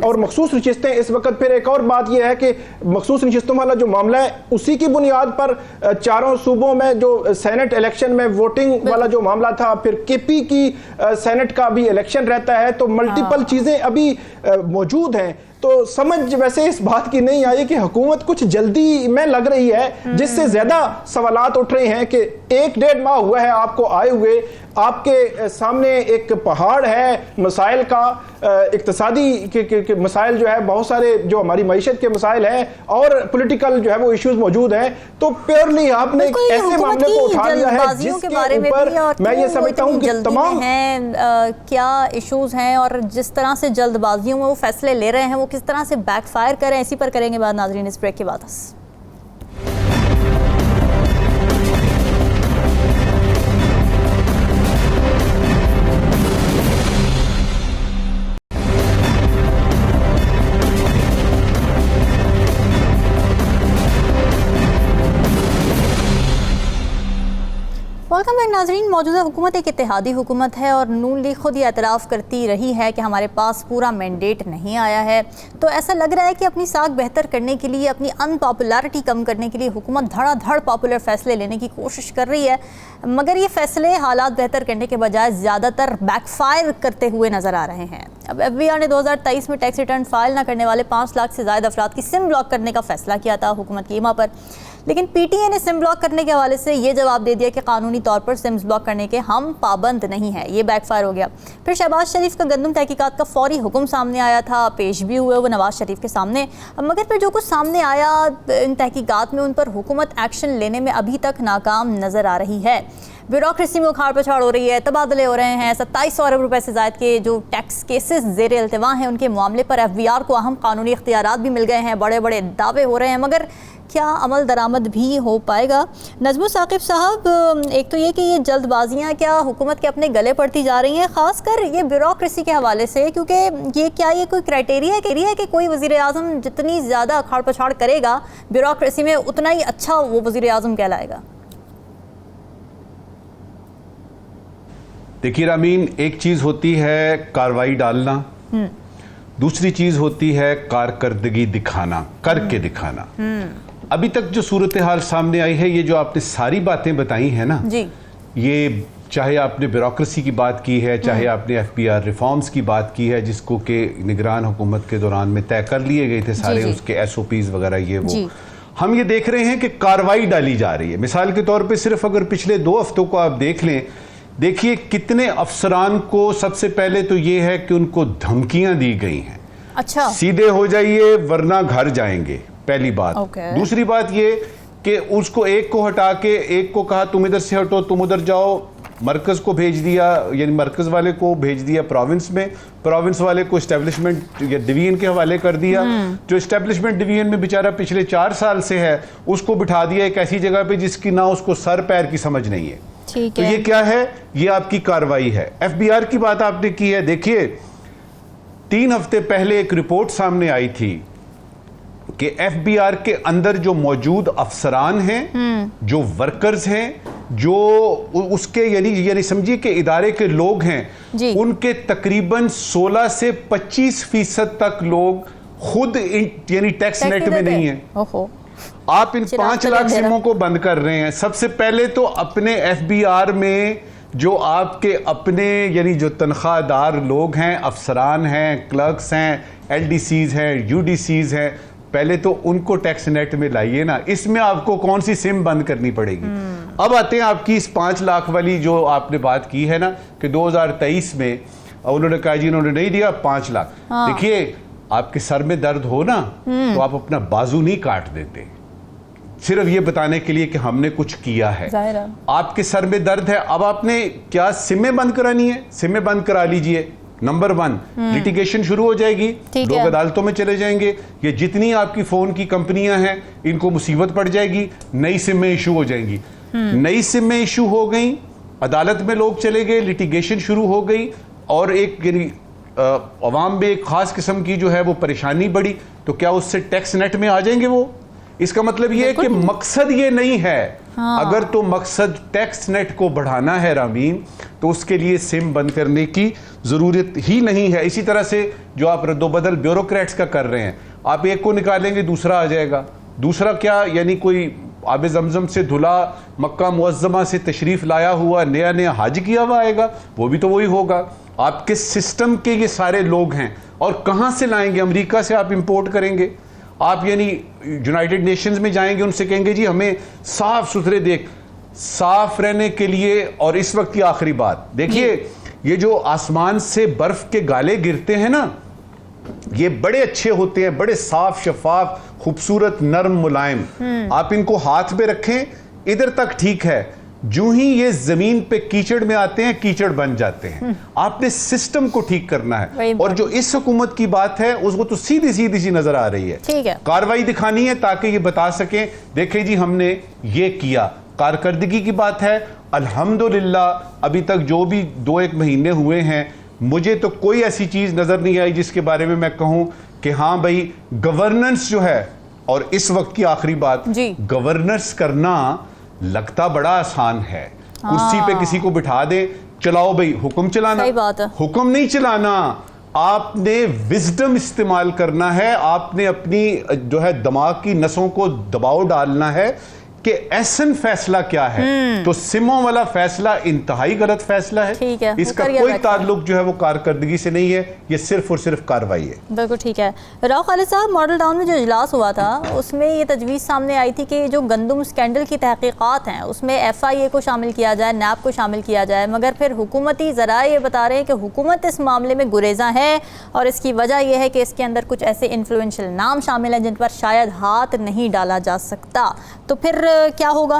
और मखसूस नशिस्तें इस वक्त, फिर एक और बात यह है कि मखसूस नशिस्तों वाला जो मामला है उसी की बुनियाद पर 4 सूबों में जो सेनेट इलेक्शन में वोटिंग वाला जो मामला था, फिर केपी की सेनेट का भी इलेक्शन रहता है, तो मल्टीपल चीजें अभी मौजूद हैं। तो समझ वैसे इस बात की नहीं आई कि हुकूमत कुछ जल्दी में लग रही है, जिससे ज्यादा सवालात उठ रहे हैं कि 1-1.5 माह हुआ है आपको आए हुए, आपके सामने एक पहाड़ है मसाइल का, इक्तिसादी के मसाइल जो है, बहुत सारे जो हमारी मईशत के मसाइल हैं और पॉलिटिकल जो है वो इश्यूज मौजूद हैं। तो प्योरली आपने ऐसे मामले को उठा लिया है जिसके ऊपर मैं ये समझता हूँ कि तमाम क्या इश्यूज हैं और जिस तरह से जल्दबाजियों में वो फैसले ले रहे हैं वो किस तरह से बैकफायर करें, इसी पर करेंगे बात नाज़रीन इस ब्रेक के बाद। वेलकम बैक नाजरीन। मौजूदा हुकूमत एक इत्तेहादी हुकूमत है और नून लीग खुद ये एतराफ़ करती रही है कि हमारे पास पूरा मैंडेट नहीं आया है। तो ऐसा लग रहा है कि अपनी साख बेहतर करने के लिए, अपनी अनपॉपुलैरिटी कम करने के लिए हुकूमत धड़ाधड़ पॉपुलर फैसले लेने की कोशिश कर रही है, मगर ये फैसले हालात बेहतर करने के बजाय ज़्यादातर बैकफायर करते हुए नज़र आ रहे हैं। अब FBI ने 2023 में टैक्स रिटर्न फाइल न करने वाले 5 लाख से ज़्यादा अफराद की सिम ब्लॉक करने का फैसला किया था हुकूमत की ईमा पर, लेकिन PTI ने सिम ब्लॉक करने के हवाले से ये जवाब दे दिया कि कानूनी तौर पर सिम्स ब्लॉक करने के हम पाबंद नहीं है। ये बैकफायर हो गया। फिर शहबाज शरीफ का गंदम तहकीकात का फौरी हुक्म सामने आया था, पेश भी हुए वो नवाज शरीफ के सामने, मगर फिर जो कुछ सामने आया इन तहकीकात में उन पर हुकूमत एक्शन लेने में अभी तक नाकाम नज़र आ रही है। ब्यूरोक्रेसी में उखाड़ पछाड़ हो रही है, तबादले हो रहे हैं, 2700 अरब रुपए से ज़ायद के जो टैक्स केसेस ज़ेर इल्तिवा हैं उनके मामले पर FBR को अहम कानूनी इख्तियारात भी मिल गए हैं, बड़े बड़े दावे हो रहे हैं, मगर क्या अमल दरामद भी हो पाएगा? नजमो साकिब साहब, एक तो ये कि ये जल्दबाजियाँ क्या हुकूमत के अपने गले पड़ती जा रही हैं, ख़ासकर ये ब्यूरोक्रेसी के हवाले से, क्योंकि ये कोई क्राइटेरिया है कि कोई वज़ीर आज़म जितनी ज़्यादा अखाड़ पछाड़ करेगा ब्यूरोक्रेसी में उतना ही अच्छा वो वज़ीर आज़म कहलाएगा? देखिए रामीन, एक चीज़ होती है कार्रवाई डालना, दूसरी चीज़ होती है कारकर्दगी दिखाना, करके दिखाना। अभी तक जो सूरत हाल सामने आई है, ये जो आपने सारी बातें बताई हैं ना जी, ये चाहे आपने ब्यूरोक्रेसी की बात की है, चाहे आपने FBR रिफॉर्म्स की बात की है, जिसको के निगरान हुकूमत के दौरान में तय कर लिए गए थे सारे जी, जी। उसके SOPs वगैरह ये वो जी। हम ये देख रहे हैं कि कार्रवाई डाली जा रही है। मिसाल के तौर पे सिर्फ अगर पिछले 2 हफ्तों को आप देख लें, देखिए कितने अफसरान को सबसे पहले तो ये है कि उनको धमकियां दी गई हैं, अच्छा, सीधे हो जाइए वरना घर जाएंगे, पहली बात। Okay. दूसरी बात ये कि उसको एक को हटा के एक को कहा तुम इधर से हटो, तुम उधर जाओ, मरकज को भेज दिया, यानी मरकज वाले को भेज दिया प्रोविंस में, प्रोविंस वाले को एस्टेब्लिशमेंट या डिवीजन के हवाले कर दिया। जो एस्टेब्लिशमेंट डिवीजन में बेचारा पिछले 4 साल से है, उसको बिठा दिया एक ऐसी जगह पे जिसकी ना उसको सर पैर की समझ नहीं है। ठीक तो है। ये क्या है? ये आपकी कार्रवाई है। FBR की बात आपने की है। देखिए 3 हफ्ते पहले एक रिपोर्ट सामने आई थी कि FBR के अंदर जो मौजूद अफसरान हैं, जो वर्कर्स हैं, जो उसके यानी समझिए कि इदारे के लोग हैं, जी। उनके तकरीबन 16 से 25% तक लोग खुद यानी टैक्स नेट में नहीं है। ओहो, आप इन 5 लाख सिमों को बंद कर रहे हैं। सबसे पहले तो अपने FBR में जो आपके अपने यानी जो तनख्वाहदार लोग हैं, अफसरान हैं, क्लर्क्स हैं, LDCs हैं, UDCs हैं, पहले तो उनको टैक्स नेट में लाइए ना। इसमें आपको कौन सी सिम बंद करनी पड़ेगी? अब आते हैं आपकी इस 5 लाख वाली जो आपने बात की है ना कि 2023 में उन्होंने कहा जी उन्होंने नहीं दिया 5 लाख। देखिए आपके सर में दर्द हो ना तो आप अपना बाजू नहीं काट देते सिर्फ ये बताने के लिए कि हमने कुछ किया है। आपके सर में दर्द है, अब आपने क्या सिमें बंद करानी है? सिमें बंद करा लीजिए। नंबर 1 लिटिगेशन शुरू हो जाएगी, लोग अदालतों में चले जाएंगे। ये जितनी आपकी फोन की कंपनियां हैं इनको मुसीबत पड़ जाएगी, नई सिमें इशू हो जाएंगी। नई सिमें इशू हो गई, अदालत में लोग चले गए, लिटिगेशन शुरू हो गई और एक यानी अवाम में एक खास किस्म की जो है वो परेशानी बढ़ी। तो क्या उससे टैक्स नेट में आ जाएंगे वो? इसका मतलब ये है कि मकसद ये नहीं है। अगर तो मकसद टैक्स नेट को बढ़ाना है रामीन, तो उसके लिए सिम बंद करने की जरूरत ही नहीं है। इसी तरह से जो आप रद्दोबदल ब्यूरोक्रेट्स का कर रहे हैं, आप एक को निकालेंगे दूसरा आ जाएगा। दूसरा क्या, यानी कोई आबे जमजम से धुला मक्का मुअज्जमा से तशरीफ लाया हुआ नया नया हाज किया हुआ आएगा, वो भी तो वही होगा। आपके सिस्टम के ये सारे लोग हैं और कहां से लाएंगे? अमेरिका से आप इंपोर्ट करेंगे। आप यानी यूनाइटेड नेशंस में जाएंगे, उनसे कहेंगे जी हमें साफ सुथरे देख, साफ रहने के लिए। और इस वक्त की आखिरी बात देखिए, ये जो आसमान से बर्फ के गाले गिरते हैं ना, ये बड़े अच्छे होते हैं, बड़े साफ शफाफ खूबसूरत नरम मुलायम। आप इनको हाथ में रखें, इधर तक ठीक है, जो ही ये जमीन पे कीचड़ में आते हैं कीचड़ बन जाते हैं। आपने सिस्टम को ठीक करना है। और जो इस हुकूमत की बात है उसको तो सीधी सीधी सी नजर आ रही है। ठीक है, कार्रवाई दिखानी है ताकि ये बता सकें देखें जी हमने ये किया। कारकर्दगी की बात है, अल्हम्दुलिल्लाह अभी तक जो भी 2-1 महीने हुए हैं, मुझे तो कोई ऐसी चीज नजर नहीं आई जिसके बारे में मैं कहूं कि हाँ भाई गवर्नेंस जो है। और इस वक्त की आखिरी बात, गवर्नेंस करना लगता बड़ा आसान है। कुर्सी पे किसी को बिठा दे, चलाओ भाई, हुक्म चलाना। सही बात है। हुक्म नहीं चलाना, आपने विजडम इस्तेमाल करना है। आपने अपनी जो है दिमाग की नसों को दबाव डालना है कि ऐसन फैसला क्या है। तो सिमों वाला फैसला इंतहाई गलत फैसला है। ठीक है, इसका कोई ताल्लुक जो है वो कारकर्दगी से नहीं है, ये सिर्फ और सिर्फ कार्रवाई है। बिल्कुल ठीक है। राव खालिद साहब, मॉडल टाउन में जो इजलास हुआ था उसमें ये तजवीज़ सामने आई थी कि जो गंदम स्कैंडल की तहकीकात हैं उसमें FIA को शामिल किया जाए, NAB को शामिल किया जाए, मगर फिर हुकूमती ज़राए ये बता रहे हैं कि हुकूमत इस मामले में गुरेज़ा है और इसकी वजह यह है कि इसके अंदर कुछ ऐसे इन्फ्लुएंशियल नाम शामिल हैं जिन पर शायद हाथ नहीं डाला जा सकता। तो फिर क्या होगा?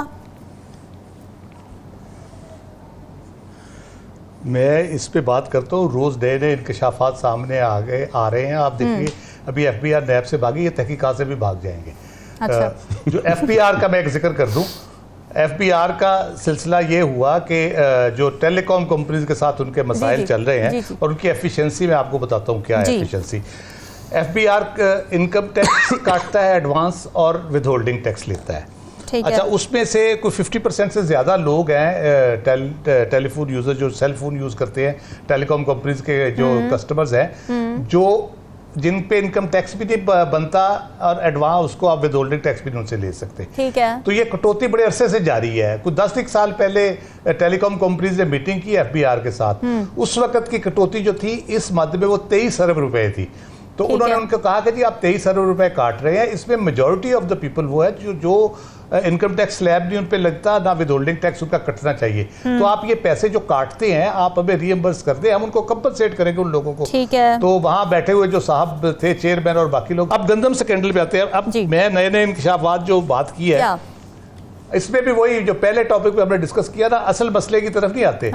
मैं इस पे बात करता हूँ, रोज़ नए नए इंकशाफात सामने आ रहे हैं। आप देखिए अभी FBI नैब से भागी, ये तहकीकात से भी भाग जाएंगे। अच्छा। जो FBR का मैं एक जिक्र कर दूं, FBR का सिलसिला ये हुआ कि जो टेलीकॉम कंपनीज के साथ उनके मसाइल चल रहे हैं और उनकी एफिशिएंसी मैं आपको बताता हूँ क्या है एफिशिएंसी। FBR इनकम टैक्स काटता है एडवांस और विद होल्डिंग टैक्स लेता है। अच्छा, उसमें से कोई 50% से ज़्यादा लोग हैं टेलीफोन यूज़र जो सेल फोन यूज़ करते हैं, टेलीकॉम कंपनीज के जो कस्टमर्स हैं, जो जिन पे इनकम टैक्स भी नहीं बनता और एडवांस उसको आप विद होल्डिंग टैक्स भी उनसे ले सकते। ठीक है। तो ये कटौती बड़े अरसे से जारी है। कुछ 10 साल पहले टेलीकॉम कंपनीज ने मीटिंग की FBR के साथ, उस वक्त की कटौती जो थी इस मद में वो 23 अरब रुपए थी। तो उन्होंने उनको कहा कि जी आप 23 अरब रुपए काट रहे हैं, इसमें मेजॉरिटी ऑफ द पीपल वो है जो इनकम टैक्स स्लैब नहीं उन पे लगता, ना विद होल्डिंग टैक्स उनका कटना चाहिए। तो आप ये पैसे जो काटते हैं आप हमें रीइंबर्स कर दें, हम उनको कंपनसेट करेंगे उन लोगों को। ठीक है। तो वहां बैठे हुए जो साहब थे चेयरमैन और बाकी लोग, अब गंदम स्कैंडल पे आते हैं। अब मैं नए नए इंकशाफात जो बात की है इसमें भी वही जो पहले टॉपिक पे हमने डिस्कस किया ना, असल मसले की तरफ नहीं आते।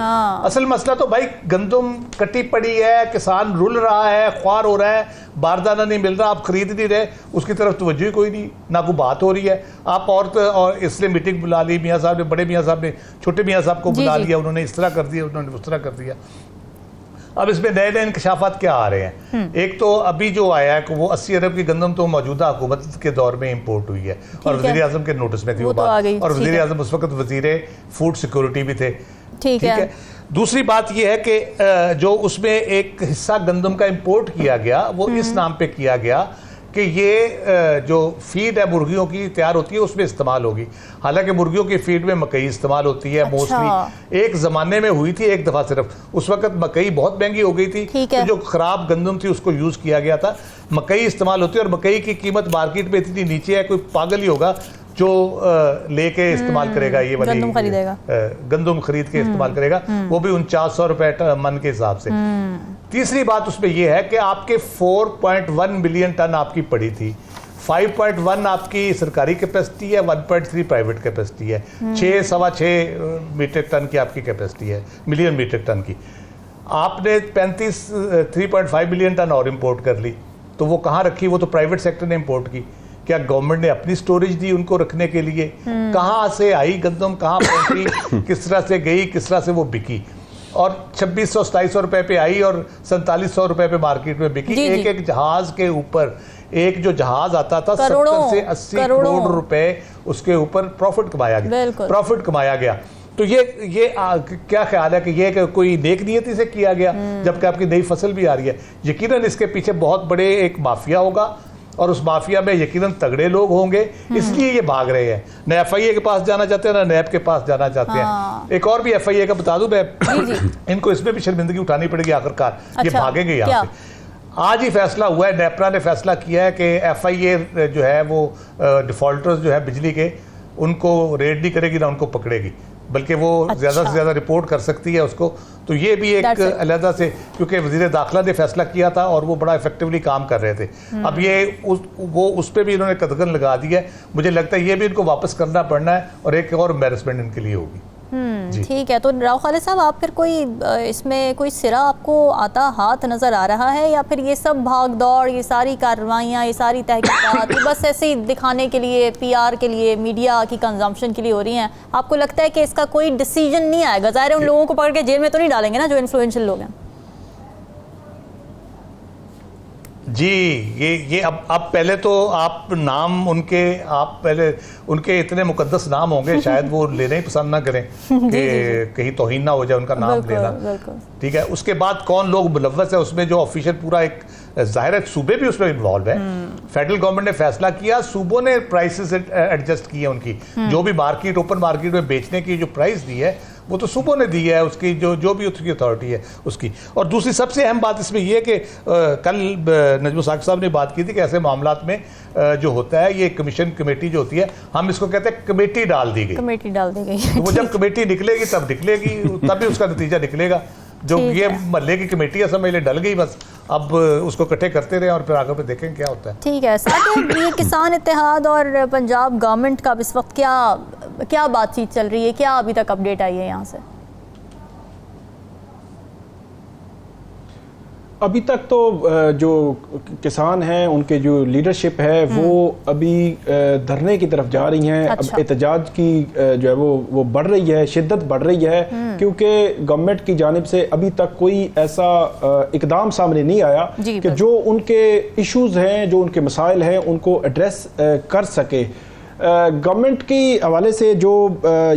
असल मसला तो भाई गंदम कटी पड़ी है, किसान रुल रहा है, ख्वार हो रहा है, बारदाना नहीं मिल रहा, आप खरीद नहीं रहे, उसकी तरफ तवज्जो ही कोई नहीं, ना कोई बात हो रही है। आप और इसलिए मीटिंग बुला ली, मियाँ साहब ने, बड़े मियाँ साहब ने छोटे मियाँ साहब को बुला लिया, उन्होंने इस तरह कर दिया, उन्होंने उस तरह कर दिया। अब इसमें नए नए इंकशाफात क्या आ रहे हैं? एक तो अभी जो आया है कि वो 80 अरब की गंदम तो मौजूदा हुकूमत के दौर में इंपोर्ट हुई है और वज़ीर आज़म के नोटिस में थी वो बात, और वज़ीर आज़म उस वक्त वज़ीर फूड सिक्योरिटी भी थे। ठीक है। दूसरी बात यह है कि जो उसमें एक हिस्सा गंदम का इंपोर्ट किया गया वो इस नाम पे किया गया कि ये जो फीड है मुर्गियों की तैयार होती है उसमें इस्तेमाल होगी। हालांकि मुर्गियों की फीड में मकई इस्तेमाल होती है मोस्टली। एक ज़माने में हुई थी एक दफ़ा सिर्फ, उस वक्त मकई बहुत महंगी हो गई थी, तो जो ख़राब गंदम थी उसको यूज़ किया गया था। मकई इस्तेमाल होती है और मकई की कीमत मार्केट में इतनी नीचे है, कोई पागल ही होगा जो लेके इस्तेमाल करेगा ये वाली गंदम खरीद के इस्तेमाल करेगा, वो भी 4900 रुपए मन के हिसाब से। तीसरी बात उसमें यह है कि आपके 4.1 मिलियन टन आपकी पड़ी थी, 5.1 आपकी सरकारी कैपेसिटी है, 1.3 प्राइवेट कैपेसिटी है, 6.25 मीट्रिक टन की आपकी कैपेसिटी है, मिलियन मीट्रिक टन की। आपने 3.5 मिलियन टन और इंपोर्ट कर ली, तो वो कहाँ रखी? वो तो प्राइवेट सेक्टर ने इंपोर्ट की। क्या गवर्नमेंट ने अपनी स्टोरेज दी उनको रखने के लिए? कहाँ से आई गंदम, कहाँ पहुंची, किस तरह से गई, किस तरह से वो बिकी? और 2600-2700 रुपए पे आई और 4700 रुपए पे मार्केट में बिकी। एक एक जहाज के ऊपर, एक जो जहाज आता था 70 से 80 करोड़ रुपए उसके ऊपर प्रॉफिट कमाया गया। तो ये क्या ख्याल है कि ये कोई नेक नियति से किया गया जबकि आपकी नई फसल भी आ रही है? यकीनन इसके पीछे बहुत बड़े एक माफिया होगा और उस माफिया में यकीनन तगड़े लोग होंगे, इसलिए ये भाग रहे हैं। न FIA के पास जाना चाहते हैं, ना नैब के पास जाना चाहते हैं। एक और भी FIA का बता दूं मैं, इनको इसमें भी शर्मिंदगी उठानी पड़ेगी आखिरकार। ये भागेंगे यहाँ से। आज ही फैसला हुआ है, नेपरा ने फैसला किया है कि FIA जो है वो डिफॉल्टर्स जो है बिजली के, उनको रेड नहीं करेगी ना उनको पकड़ेगी, बल्कि वो ज़्यादा से ज़्यादा रिपोर्ट कर सकती है उसको। तो ये भी एक अलहदा से, क्योंकि वज़ीर दाखिला ने फैसला किया था और वो बड़ा इफेक्टिवली काम कर रहे थे। अब ये उस पर भी इन्होंने कदगन लगा दी है। मुझे लगता है ये भी इनको वापस करना पड़ना है और एक और एम्बैरेसमेंट इनके लिए होगी। ठीक है। तो राव खालिद साहब, आप फिर कोई इसमें कोई सिरा आपको आता हाथ नज़र आ रहा है, या फिर ये सब भाग दौड़, ये सारी कार्रवाइयाँ, ये सारी तहकीकात बस ऐसे ही दिखाने के लिए, PR के लिए, मीडिया की कंजम्पशन के लिए हो रही हैं? आपको लगता है कि इसका कोई डिसीजन नहीं आएगा? ज़ाहिर है उन लोगों को पकड़ के जेल में तो नहीं डालेंगे ना जो इन्फ्लुएंशियल लोग हैं? जी, ये अब पहले तो आप नाम उनके, आप पहले उनके इतने मुकद्दस नाम होंगे शायद वो लेना ही पसंद ना करें कि कहीं तौहीन ना हो जाए उनका नाम लेना। ठीक है। उसके बाद कौन लोग मुलव्वस है उसमें, जो ऑफिशियल पूरा एक जाहिर है सूबे भी उसमें इन्वॉल्व है। फेडरल गवर्नमेंट ने फैसला किया, सूबों ने प्राइसेस एडजस्ट की है उनकी, जो भी मार्केट, ओपन मार्केट में बेचने की जो प्राइस दी है वो तो सूबों ने दी है, उसकी जो भी उसकी अथॉरिटी है उसकी। और दूसरी सबसे अहम बात इसमें यह है कि कल नजमुल साकिब साहब ने बात की थी कि ऐसे मामलात में जो होता है ये कमेटी जो होती है, हम इसको कहते हैं कमेटी डाल दी गई। तो वो जब कमेटी निकलेगी तब भी उसका नतीजा निकलेगा। जो ये महल्ले की कमेटी है समझ ले डल गई बस, अब उसको इकट्ठे करते रहे और फिर आगे पे देखें क्या होता है। ठीक है। साथ ये किसान इत्तेहाद और पंजाब गवर्नमेंट का इस वक्त क्या बातचीत चल रही है? क्या अभी तक अपडेट आई है यहाँ से? अभी तक तो जो किसान हैं उनके जो लीडरशिप है वो अभी धरने की तरफ जा रही हैं। अच्छा। अब एहतजाज की जो है वो बढ़ रही है, शिद्दत बढ़ रही है, क्योंकि गवर्नमेंट की जानिब से अभी तक कोई ऐसा इकदाम सामने नहीं आया कि जो उनके इश्यूज हैं, जो उनके मसाइल हैं, उनको एड्रेस कर सके। गवर्नमेंट की हवाले से जो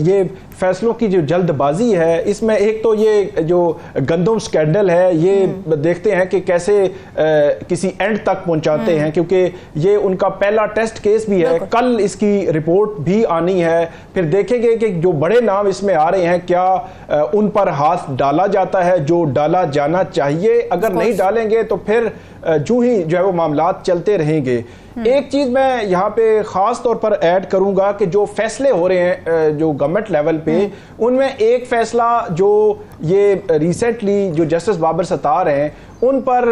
ये फैसलों की जो जल्दबाजी है, इसमें एक तो ये जो गंदम स्कैंडल है ये देखते हैं कि कैसे किसी एंड तक पहुंचाते हैं, क्योंकि ये उनका पहला टेस्ट केस भी है, कल इसकी रिपोर्ट भी आनी है। फिर देखेंगे कि जो बड़े नाम इसमें आ रहे हैं क्या उन पर हाथ डाला जाता है जो डाला जाना चाहिए। अगर नहीं डालेंगे तो फिर जो ही जो है वो मामलात चलते रहेंगे। एक चीज मैं यहाँ पे खास तौर पर ऐड करूंगा कि जो फैसले हो रहे हैं जो गवर्नमेंट लेवल पे, उनमें एक फैसला जो ये रिसेंटली जो जस्टिस बाबर सत्तार हैं उन पर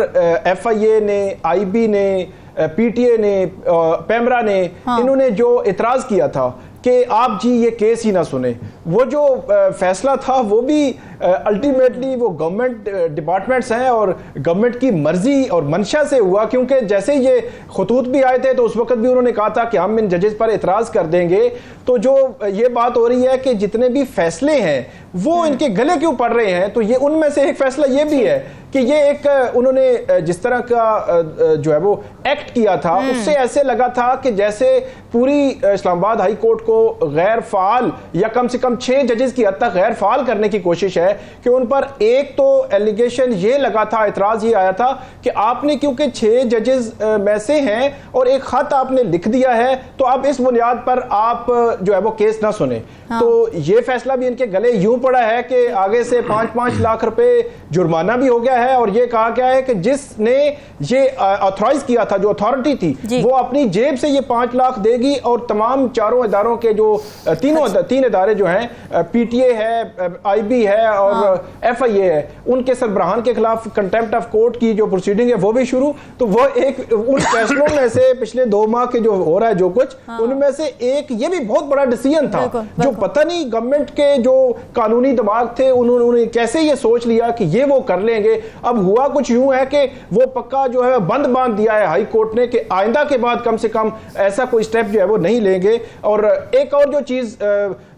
FIA ने, IB ने, PTA ने, पेमरा ने, इन्होंने जो इतराज किया था कि आप जी ये केस ही ना सुने, वो जो फैसला था वो भी अल्टीमेटली वो गवर्नमेंट डिपार्टमेंट्स हैं और गवर्नमेंट की मर्जी और मंशा से हुआ। क्योंकि जैसे ये खतूत भी आए थे तो उस वक्त भी उन्होंने कहा था कि हम इन जजेस पर इतराज कर देंगे। तो जो ये बात हो रही है कि जितने भी फैसले हैं वो इनके गले क्यों पड़ रहे हैं, तो ये उनमें से एक फैसला ये भी है कि ये एक उन्होंने जिस तरह का जो है वो एक्ट किया था, उससे ऐसे लगा था कि जैसे पूरी इस्लामाबाद हाई कोर्ट को गैर फाल या कम से कम 6 जजेस की हद तक गैर फाल करने की कोशिश है कि उन पर एक तो एलिगेशन ये लगा था, इतराज ये आया था कि आपने क्योंकि 6 जजेस में से हैं और एक खत आपने लिख दिया है तो अब इस बुनियाद पर आप जो है वो केस ना सुने। तो ये फैसला भी इनके गले यूं पड़ा है कि आगे से 5-5 लाख रुपए जुर्माना भी हो गया है और ये कहा गया है कि जिसने ये ऑथराइज किया था, जो अथॉरिटी थी, वो अपनी जेब से ये 5 लाख देगी और तमाम चारों इदारों के जो तीन इदारे जो हैं, PTA है, IB है और FIA है, उनके सरबराहान के खिलाफ कंटेम्प्ट ऑफ कोर्ट की जो प्रोसीडिंग है वो भी शुरू। तो वो एक उन फैसलों में से पिछले 2 माह के जो हो रहा है जो कुछ, उनमें से एक ये भी बहुत बड़ा डिसीजन था जो पता नहीं गवर्नमेंट के जो कानूनी दिमाग थे उन्होंने कैसे ये सोच लिया कि ये वो कर लेंगे। अब हुआ कुछ यूं है कि वो पक्का जो है बंद बांध दिया है हाई कोर्ट ने कि आइंदा के बाद कम से कम ऐसा कोई स्टेप जो है वो नहीं लेंगे। और एक और जो चीज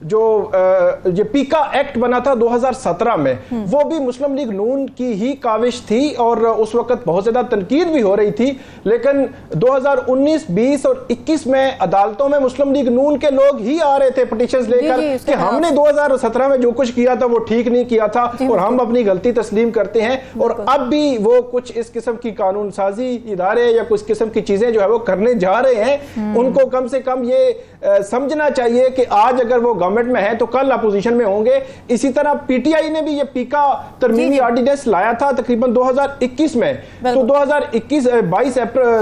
जो ये पीका एक्ट बना था 2017 में, वो भी मुस्लिम लीग नून की ही काविश थी और उस वक्त बहुत ज्यादा तनकीद भी हो रही थी। लेकिन 2019, 20 और 21 में अदालतों में मुस्लिम लीग नून के लोग ही आ रहे थे पिटीशंस लेकर कि हमने 2017 में जो कुछ किया था वो ठीक नहीं किया था और हम अपनी गलती तस्लीम करते हैं। और अब भी वो कुछ इस किस्म की कानून साजी इदारे या कुछ किस्म की चीजें जो है वो करने जा रहे हैं। उनको कम से कम ये समझना चाहिए कि आज अगर वो गवर्नमेंट में है तो कल अपोजिशन में होंगे। इसी तरह PTI ने भी ये पीका तरमीमी ऑर्डिनेंस लाया था तकरीबन 2021 में, तो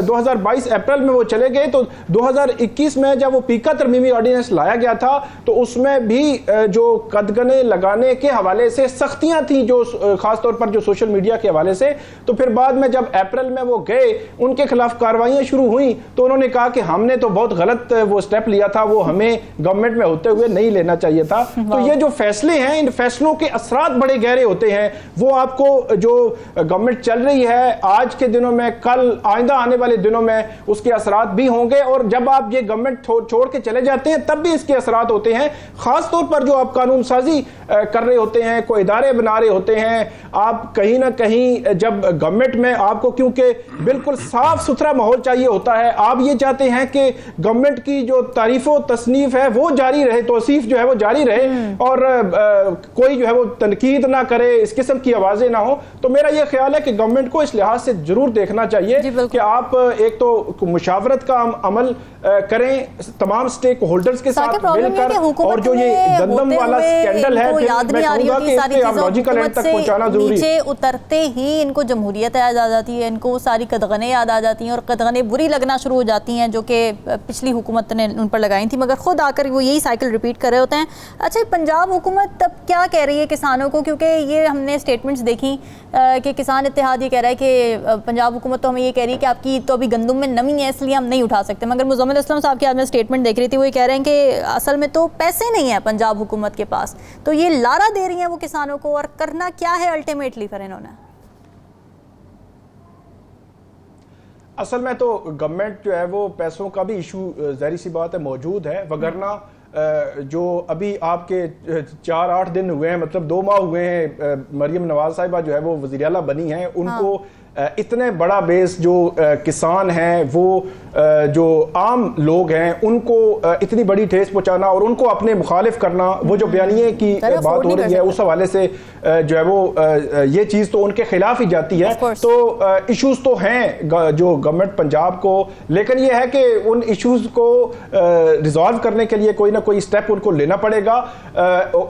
2022 अप्रैल में वो चले गए। तो 2021 में जब वो पीका तरमीमी ऑर्डिनेंस लाया गया था तो उसमें भी जो कदगने लगाने के हवाले से सख्तियां थी, जो खासतौर पर जो सोशल मीडिया के हवाले से। तो फिर बाद में जब अप्रैल में वो गए, उनके खिलाफ कार्रवाइयां शुरू हुई तो उन्होंने कहा कि हमने तो बहुत गलत वो स्टेप लिया था, वो हमें गवर्नमेंट में होते हुए नहीं लेना चाहिए था। तो ये जो फैसले हैं, इन फैसलों के असरात बड़े गहरे होते हैं। वो आपको जो गवर्नमेंट चल रही है आज के दिनों में, कल आइंदा आने वाले दिनों में उसके असरात भी होंगे। और जब आप ये गवर्नमेंट छोड़ के चले जाते हैं तब भी इसके असरात होते हैं। खास तौर पर जो आप कानून साजी कर रहे होते हैं, कोई इदारे बना रहे होते हैं, आप कहीं ना कहीं जब गवर्नमेंट में आपको क्योंकि बिल्कुल साफ सुथरा माहौल चाहिए होता है, आप ये चाहते हैं कि गवर्नमेंट की जो तारीफो तसनीफ है वो जारी रहे, तौसीफ जो है वो जारी रहे और कोई जो है वो तनकीद ना करे, इस किस्म की आवाजें ना हो। तो मेरा ये ख्याल है कि गवर्नमेंट को इस लिहाज से जरूर देखना चाहिए कि आप एक तो मुशावरत का अमल करें तमाम स्टेक होल्डर्स के साथ मिलकर, और जो ये गंदम वाला स्कैंडल है याद नहीं आ रही होती सारी चीजें, नीचे उतरते ही इनको जमहूरियत याद आ जाती है, इनको सारी कदगने याद आ जाती हैं और कदगने बुरी लगना शुरू हो जाती हैं जो कि पिछली हुकूमत ने उन पर लगाई थी, मगर खुद आकर वो यही साइकिल रिपीट कर रहे होते हैं। अच्छा, पंजाब हुकूमत तब क्या कह रही है किसानों को, क्योंकि ये हमने स्टेटमेंट्स देखी कि किसान इत्तेहाद ये कह रहा है कि पंजाब हुकूमत तो हमें ये कह रही है कि आपकी तो अभी गंदम में नमी है इसलिए हम नहीं उठा सकते, मगर मुज़म्मिल असलम साहब की आज मैं स्टेटमेंट देख रही थी, वो ये कह रहे हैं कि असल में तो पैसे नहीं है पंजाब हुकूमत के पास, तो ये लारा दे रही हैं वो किसानों को, और करना क्या है अल्टीमेटली फिर इन्होंने? देखिए, पंजाब हुकूमत की जो पॉलिसी है वो तो बिल्कुल साफ सुथरी पॉलिसी है। उसमें कोई दो राय नहीं है। वो ये कहती है कि जो हमारा जो गंदम है वो हमारे लिए ज़रूरी है, लेकिन जो हमारा जो गन्ना है वो हमारे लिए ज़रूरी नहीं है। असल में तो गवर्नमेंट जो है वो पैसों का भी इशू ज़ाहिर सी बात है मौजूद है, वगरना जो अभी आपके 4-8 दिन हुए हैं, मतलब 2 माह हुए हैं, मरियम नवाज साहिबा जो है वो वज़ीर आला बनी हैं, उनको इतने बड़ा बेस जो किसान हैं, वो जो आम लोग हैं, उनको इतनी बड़ी ठेस पहुंचाना और उनको अपने मुखालिफ करना, वो जो बयानिए की बात हो रही है उस हवाले से जो है वो ये चीज़ तो उनके खिलाफ ही जाती है। तो इश्यूज तो हैं जो गवर्नमेंट पंजाब को, लेकिन ये है कि उन इश्यूज को रिजॉल्व करने के लिए कोई ना कोई स्टेप उनको लेना पड़ेगा।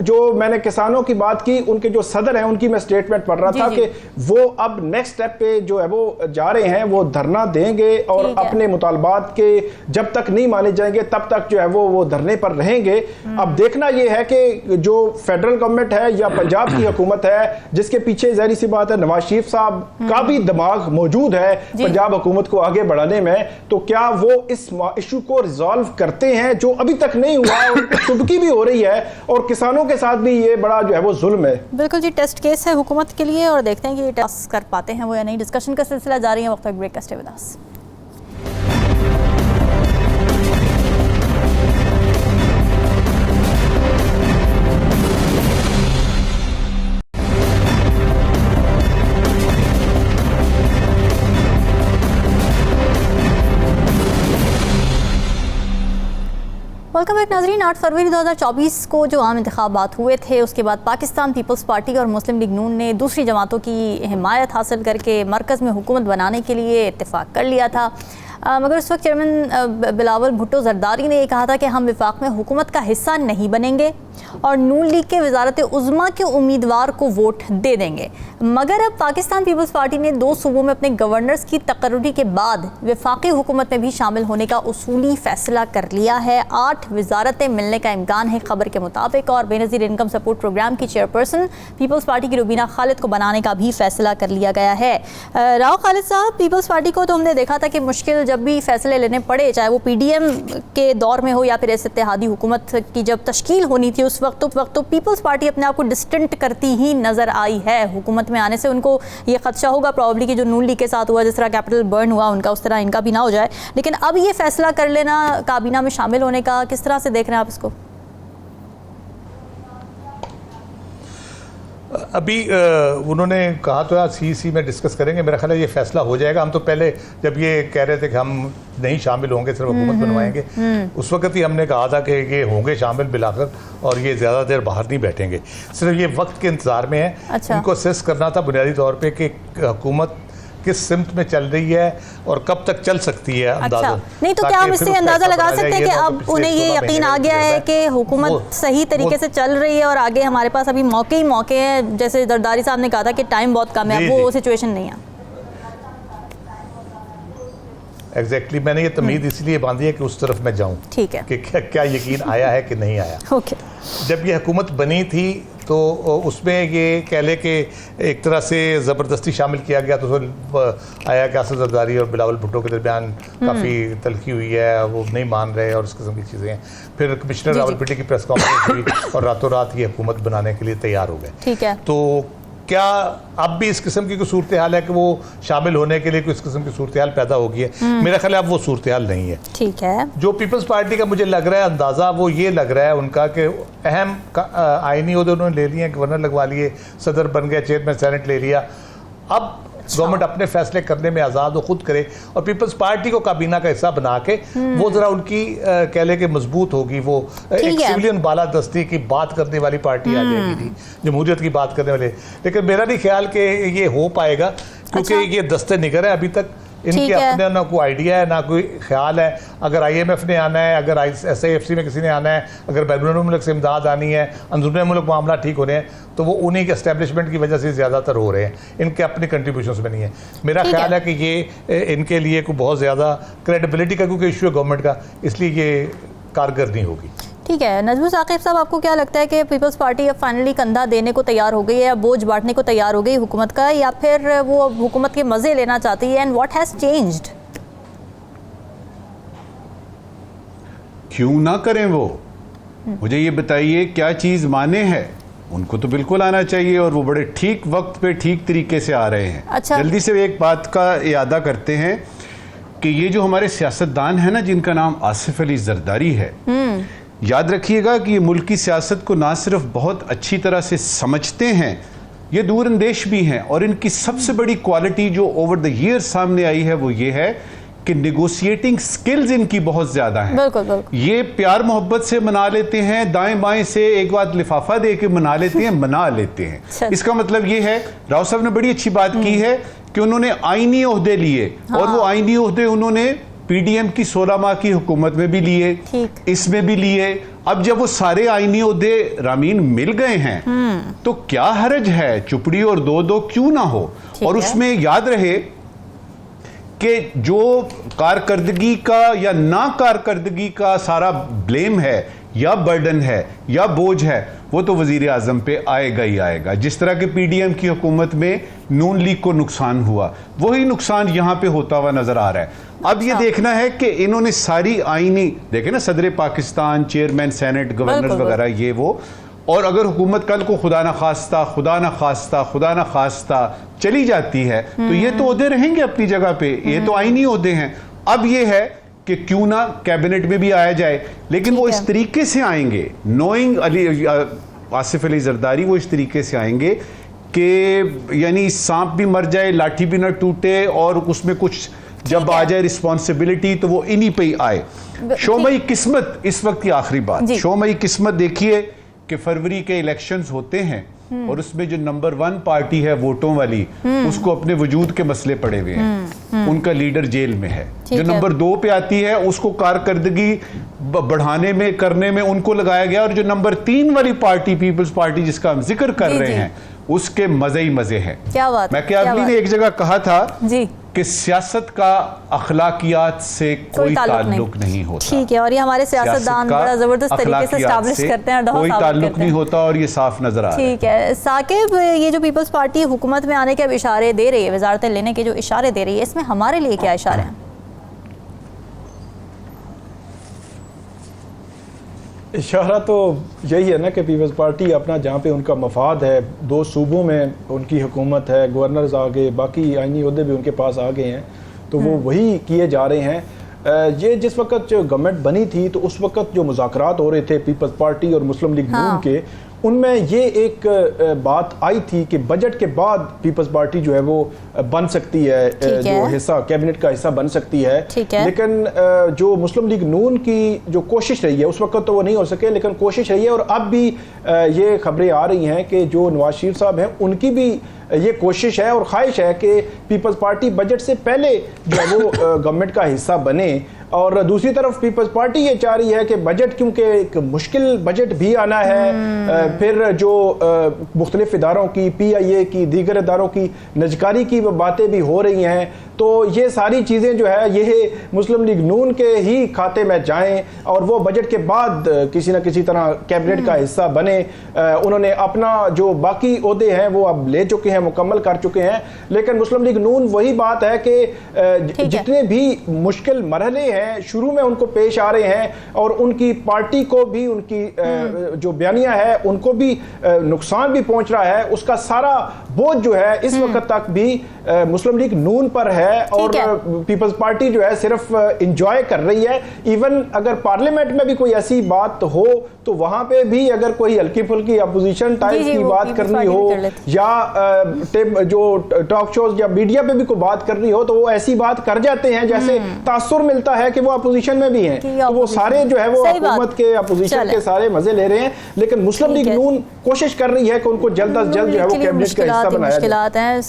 जो मैंने किसानों की बात की, उनके जो सदर हैं उनकी मैं स्टेटमेंट पढ़ रहा था कि वो अब नेक्स्ट स्टेप पे जो है वो जा रहे हैं, वो धरना देंगे और अपने मुतालबात के जब तक नहीं माने जाएंगे तब तक जो है वो धरने पर रहेंगे। अब देखना ये है कि जो फेडरल गवर्नमेंट है या पंजाब की हुकूमत है, जिसके पीछे ज़ाहिर सी बात है नवाज शरीफ साहब का भी दिमाग मौजूद है पंजाब हुकूमत को आगे बढ़ाने में, तो क्या वो इस इशू को रिजॉल्व करते हैं जो अभी तक नहीं हुआ और चुभकी भी हो रही है, और किसानों के साथ भी ये बड़ा जो है वो जुल्म है। बिल्कुल जी, टेस्ट केस है हुकूमत के लिए और देखते हैं कि ये टेस्ट कर पाते हैं वो या नहीं। डिस्कशन का सिलसिला जारी है, वक्त तक ब्रेक का stay with us. Welcome back नाजरीन। 8 फरवरी 2024 को जो आम इंतखाबात हुए थे, उसके बाद पाकिस्तान पीपल्स पार्टी और मुस्लिम लीग नून ने दूसरी जमातों की हिमायत हासिल करके मरकज़ में हुकूमत बनाने के लिए इत्तेफाक कर लिया था। मगर उस वक्त चेयरमैन बिलावल भुट्टो जरदारी ने यह कहा था कि हम विफाक में हुकूमत का हिस्सा नहीं बनेंगे और नून लीग के वजारत उज़्मा के उम्मीदवार को वोट दे देंगे। मगर अब पाकिस्तान पीपल्स पार्टी ने 2 सूबों में अपने गवर्नर्स की तकर्रुरी के बाद विफाकी हुकूमत में भी शामिल होने का उसूली फैसला कर लिया है। 8 वजारतें मिलने का इम्कान है खबर के मुताबिक, और बेनज़ीर इनकम सपोर्ट प्रोग्राम की चेयरपर्सन पीपल्स पार्टी की रुबीना खालिद को बनाने का भी फैसला कर लिया गया है। राव खालिद साहब, पीपल्स पार्टी को तो हमने देखा था कि मुश्किल जब भी फैसले लेने पड़े, चाहे वो PDM के दौर में हो या फिर इस इत्तेहादी हुकूमत की जब तश्कील होनी थी, उस वक्त तो पीपल्स पार्टी अपने आप को डिस्टेंट करती ही नजर आई है। हुकूमत में आने से उनको ये खदशा होगा प्रॉब्ली कि जो नून लीग के साथ हुआ, जिस तरह कैपिटल बर्न हुआ उनका, उस तरह इनका भी ना हो जाए। लेकिन अब ये फैसला कर लेना काबीना में शामिल होने का, किस तरह से देख रहे हैं आप इसको? अभी उन्होंने कहा तो यार CEC में डिस्कस करेंगे, मेरा ख्याल है ये फैसला हो जाएगा। हम तो पहले जब ये कह रहे थे कि हम नहीं शामिल होंगे, सिर्फ हुकूमत बनवाएंगे, उस वक्त ही हमने कहा था कि ये होंगे शामिल बिलाकर और ये ज़्यादा देर बाहर नहीं बैठेंगे, सिर्फ ये वक्त के इंतज़ार में है। अच्छा। इनको असेस करना था बुनियादी तौर पर कि हुकूमत किस सिमत में चल रही है और कब तक चल सकती है। अंदाजा नहीं तो क्या हम इससे अंदाजा लगा सकते हैं कि अब उन्हें ये यकीन आ गया है कि हुकूमत सही तरीके से चल रही है और आगे हमारे पास अभी मौके ही मौके हैं, जैसे जरदारी साहब ने कहा था कि टाइम बहुत कम है, अब वो सिचुएशन नहीं है। एग्जैक्टली मैंने ये तमीद इसलिए बांधी है कि उस तरफ मैं जाऊं, ठीक है, कि क्या यकीन आया है कि नहीं आया। ओके। जब ये हुकूमत बनी थी तो उसमें ये कह ले कि एक तरह से ज़बरदस्ती शामिल किया गया, तो आया कि असद जरदारी और बिलावल भुट्टो के दरमियान काफ़ी तलखी हुई है, वो नहीं मान रहे और इस किस्म की चीज़ें हैं। फिर कमिश्नर रावलपिंडी की प्रेस कॉन्फ्रेंस हुई और रातों रात ये हुकूमत बनाने के लिए तैयार हो गए। ठीक है। तो क्या अब भी इस किस्म की कोई सूरत हाल है कि वो शामिल होने के लिए कोई इस किस्म की सूरत हाल पैदा होगी है? मेरा ख्याल है अब वो सूरत हाल नहीं है। ठीक है। जो पीपल्स पार्टी का मुझे लग रहा है अंदाज़ा, वो ये लग रहा है उनका कि अहम आइनी ओहदे उन्होंने ले लिए, गवर्नर लगवा लिए, सदर बन गया, चेयरमैन सेनेट ले लिया। अब गवर्नमेंट अपने फैसले करने में आज़ाद, वो खुद करे और पीपल्स पार्टी को काबीना का हिस्सा बना के वो ज़रा उनकी कह ले कि मजबूत होगी, वो एक सिविलियन बालादस्ती की बात करने वाली पार्टी आ जाएगी जी, जमहूरियत की बात करने वाले। लेकिन मेरा नहीं ख्याल कि ये हो पाएगा, क्योंकि ये दस्ते निगर है अभी तक, इनके अपने ना कोई आइडिया है ना कोई ख्याल है। अगर IMF ने आना है, अगर SIFC में किसी ने आना है, अगर बैरून मुल्क से इमदाद आनी है, अंदरूनी मुल्क मामला ठीक होने हैं, तो वो उन्हीं के एस्टेब्लिशमेंट की वजह से ज़्यादातर हो रहे हैं, इनके अपने कंट्रीब्यूशंस में नहीं है। मेरा ख्याल है कि ये इनके लिए कोई बहुत ज़्यादा क्रेडिबिलिटी का क्योंकि इशू है गवर्नमेंट का, इसलिए ये कारगर नहीं होगी। ठीक है। नजमुल साकिब साहब, आपको क्या लगता है कि पीपल्स पार्टी अब फाइनली कंधा देने को तैयार हो गई है, बोझ बांटने को तैयार हो गई हुकूमत का, या फिर वो हुकूमत के मज़े लेना चाहती है? And what has changed? क्यों ना करें वो? मुझे ये बताइए क्या चीज़ माने है? उनको तो बिल्कुल आना चाहिए और वो बड़े ठीक वक्त पे ठीक तरीके से आ रहे हैं। अच्छा। जल्दी से एक बात का इयादा करते हैं कि ये जो हमारे सियासतदान हैं ना, जिनका नाम आसिफ अली जरदारी है, याद रखिएगा कि ये मुल्क की सियासत को ना सिर्फ बहुत अच्छी तरह से समझते हैं, ये दूरअंदेश भी हैं। और इनकी सबसे बड़ी क्वालिटी जो ओवर द ईयर सामने आई है वो ये है कि नेगोशिएटिंग स्किल्स इनकी बहुत ज्यादा हैं। बिल्कुल बिल्कुल। ये प्यार मोहब्बत से मना लेते हैं, दाएं बाएं से एक बात लिफाफा दे के मना लेते हैं, मना लेते हैं। इसका मतलब ये है, राव साहब ने बड़ी अच्छी बात की है कि उन्होंने आईनी ओहदे लिए, और वो आईनी ओहदे उन्होंने पीडीएम की 16 माह की हुकूमत में भी लिए, इसमें भी लिए। अब जब वो सारे आईनी ओहदे रामीन मिल गए हैं तो क्या हर्ज है, चुपड़ी और दो दो क्यों ना हो। और उसमें याद रहे कि जो कारकर्दगी का या ना कारकर्दगी का सारा ब्लेम है या बर्डन है या बोझ है, वो तो वजीर आजम पे आएगा ही आएगा। जिस तरह के पीडीएम की हुकूमत में नून लीग को नुकसान हुआ, वही नुकसान यहां पे होता हुआ नजर आ रहा है। अब ये देखना है कि इन्होंने सारी आईनी देखे ना, सदर पाकिस्तान, चेयरमैन सेनेट, गवर्नर वगैरह, ये वो। और अगर हुकूमत कल को खुदा ना खास्ता चली जाती है तो ये तो ओहदे रहेंगे अपनी जगह पे, ये तो आईनी ओहदे हैं। अब ये है कि क्यों ना कैबिनेट में भी आया जाए, लेकिन वो इस तरीके से आएंगे, नोइंग आसिफ अली जरदारी, वो इस तरीके से आएंगे कि यानी सांप भी मर जाए, लाठी भी ना टूटे, और उसमें कुछ जब आ जाए रिस्पॉन्सिबिलिटी तो वो इन्हीं पे ही आए। शोमई किस्मत इस वक्त की आखिरी बात, शोमई किस्मत देखिए कि फरवरी के इलेक्शंस होते हैं और उसमें जो नंबर 1 पार्टी है वोटों वाली, उसको अपने वजूद के मसले पड़े हुए हैं, उनका लीडर जेल में है। जो नंबर 2 पे आती है उसको कारकर्दगी बढ़ाने में, करने में उनको लगाया गया, और जो नंबर 3 वाली पार्टी, पीपल्स पार्टी जिसका हम जिक्र कर रहे हैं, उसके मजे ही मजे हैं। क्या बात, मैकियावेली ने एक जगह कहा था कि सियासत का अखलाकियात से कोई ताल्लुक नहीं होता। ठीक है, और ये हमारे सियासतदान बड़ा जबरदस्त तरीके से एस्टैब्लिश करते हैं, कोई ताल्लुक नहीं होता, और ये साफ नजर आ रहा है। ठीक है साकिब, ये जो पीपल्स पार्टी हुकूमत में आने के अब इशारे दे रही है, वजारतें लेने के जो इशारे दे रही है, इसमें हमारे लिए क्या इशारे हैं? इशारा तो यही है ना कि पीपल्स पार्टी अपना, जहाँ पे उनका मफाद है, 2 सूबों में उनकी हुकूमत है, गवर्नर्स आ गए, बाकी आईनी ओहदे भी उनके पास आ गए हैं, तो वो वही किए जा रहे हैं। ये जिस वक्त जो गवर्नमेंट बनी थी तो उस वक्त जो मुज़ाकरात हो रहे थे पीपल्स पार्टी और मुस्लिम लीग नून के, उनमें ये एक बात आई थी कि बजट के बाद पीपल्स पार्टी जो है वो बन सकती है, जो हिस्सा कैबिनेट का हिस्सा बन सकती है। लेकिन जो मुस्लिम लीग नून की जो कोशिश रही है, उस वक्त तो वो नहीं हो सके, लेकिन कोशिश रही है, और अब भी ये खबरें आ रही हैं कि जो नवाज शरीफ साहब हैं उनकी भी ये कोशिश है और ख्वाहिश है कि पीपल्स पार्टी बजट से पहले जो है वो गवर्नमेंट का हिस्सा बने। और दूसरी तरफ पीपल्स पार्टी ये चाह रही है कि बजट, क्योंकि एक मुश्किल बजट भी आना है, फिर जो मुख्तलिफ इदारों की, PIA की, दीगर इदारों की नजकारी की बातें भी हो रही हैं, तो ये सारी चीज़ें जो है ये मुस्लिम लीग नून के ही खाते में जाएं और वो बजट के बाद किसी न किसी तरह कैबिनेट का हिस्सा बने। उन्होंने अपना जो बाकी ओहदे हैं वो अब ले चुके हैं, मुकम्मल कर चुके हैं, लेकिन मुस्लिम लीग नून वही बात है कि जितने भी मुश्किल मरहले हैं शुरू में उनको पेश आ रहे हैं, और उनकी पार्टी को भी, उनकी जो बयानियां है उनको भी नुकसान भी पहुंच रहा है, उसका सारा बोझ जो है इस वक्त तक भी मुस्लिम लीग नून पर है, और पीपल्स पार्टी जो है सिर्फ इंजॉय कर रही है। इवन अगर पार्लियामेंट में भी कोई ऐसी बात हो तो वहां पे भी अगर कोई हल्की फुल्की अपोजिशन टाइप की बात करनी हो, या जो टॉक शोज या मीडिया पे भी कोई बात करनी हो, तो वो ऐसी बात कर जाते हैं जैसे तासुर मिलता है कि वो अपोजिशन में भी हैं, तो वो सारे जो है वो हुकूमत के, अपोजिशन के सारे मजे ले रहे हैं। लेकिन मुस्लिम लीग नून कोशिश कर रही है कि उनको जल्द अज जल्द जो है वो कैबिनेट का हिस्सा बनाया जाए। मुश्किलात हैं।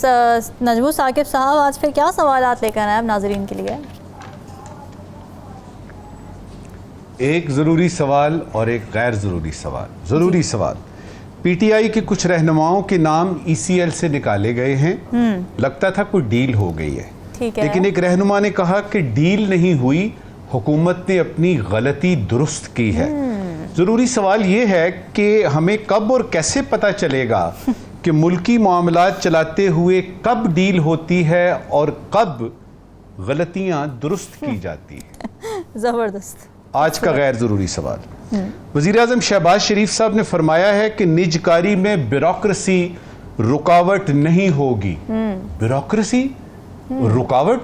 नजमू साकिब साहब, आज फिर क्या सवालात लेकर आए नाज़रीन के लिए? एक ज़रूरी सवाल और एक गैर ज़रूरी सवाल। ज़रूरी सवाल, PTI के कुछ रहनुमाओं के नाम ECL से निकाले गए हैं, लगता था कोई डील हो गई है, लेकिन एक रहनुमा ने कहा कि डील नहीं हुई, हुकूमत ने अपनी गलती दुरुस्त की है। ज़रूरी सवाल ये है कि हमें कब और कैसे पता चलेगा कि मुल्की मामलात चलाते हुए कब डील होती है और कब गलतियां दुरुस्त की जाती है। जबरदस्त। आज का गैर जरूरी सवाल, वज़ीर आज़म शहबाज शरीफ साहब ने फरमाया है कि निजकारी में ब्यूरोक्रेसी रुकावट नहीं होगी। ब्यूरोक्रेसी रुकावट?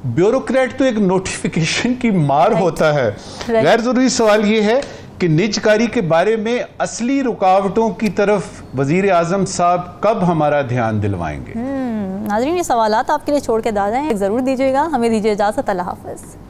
ब्यूरोक्रेट तो एक नोटिफिकेशन की मार होता है। गैर जरूरी सवाल ये है कि निजकारी के बारे में असली रुकावटों की तरफ वजीर आजम साहब कब हमारा ध्यान दिलवाएंगे। नाज़रीन, ये सवालात आपके लिए छोड़ के दादा हैं, ज़रूर दीजिएगा। हमें दीजिए इजाज़त। अल्लाह हाफ़िज़।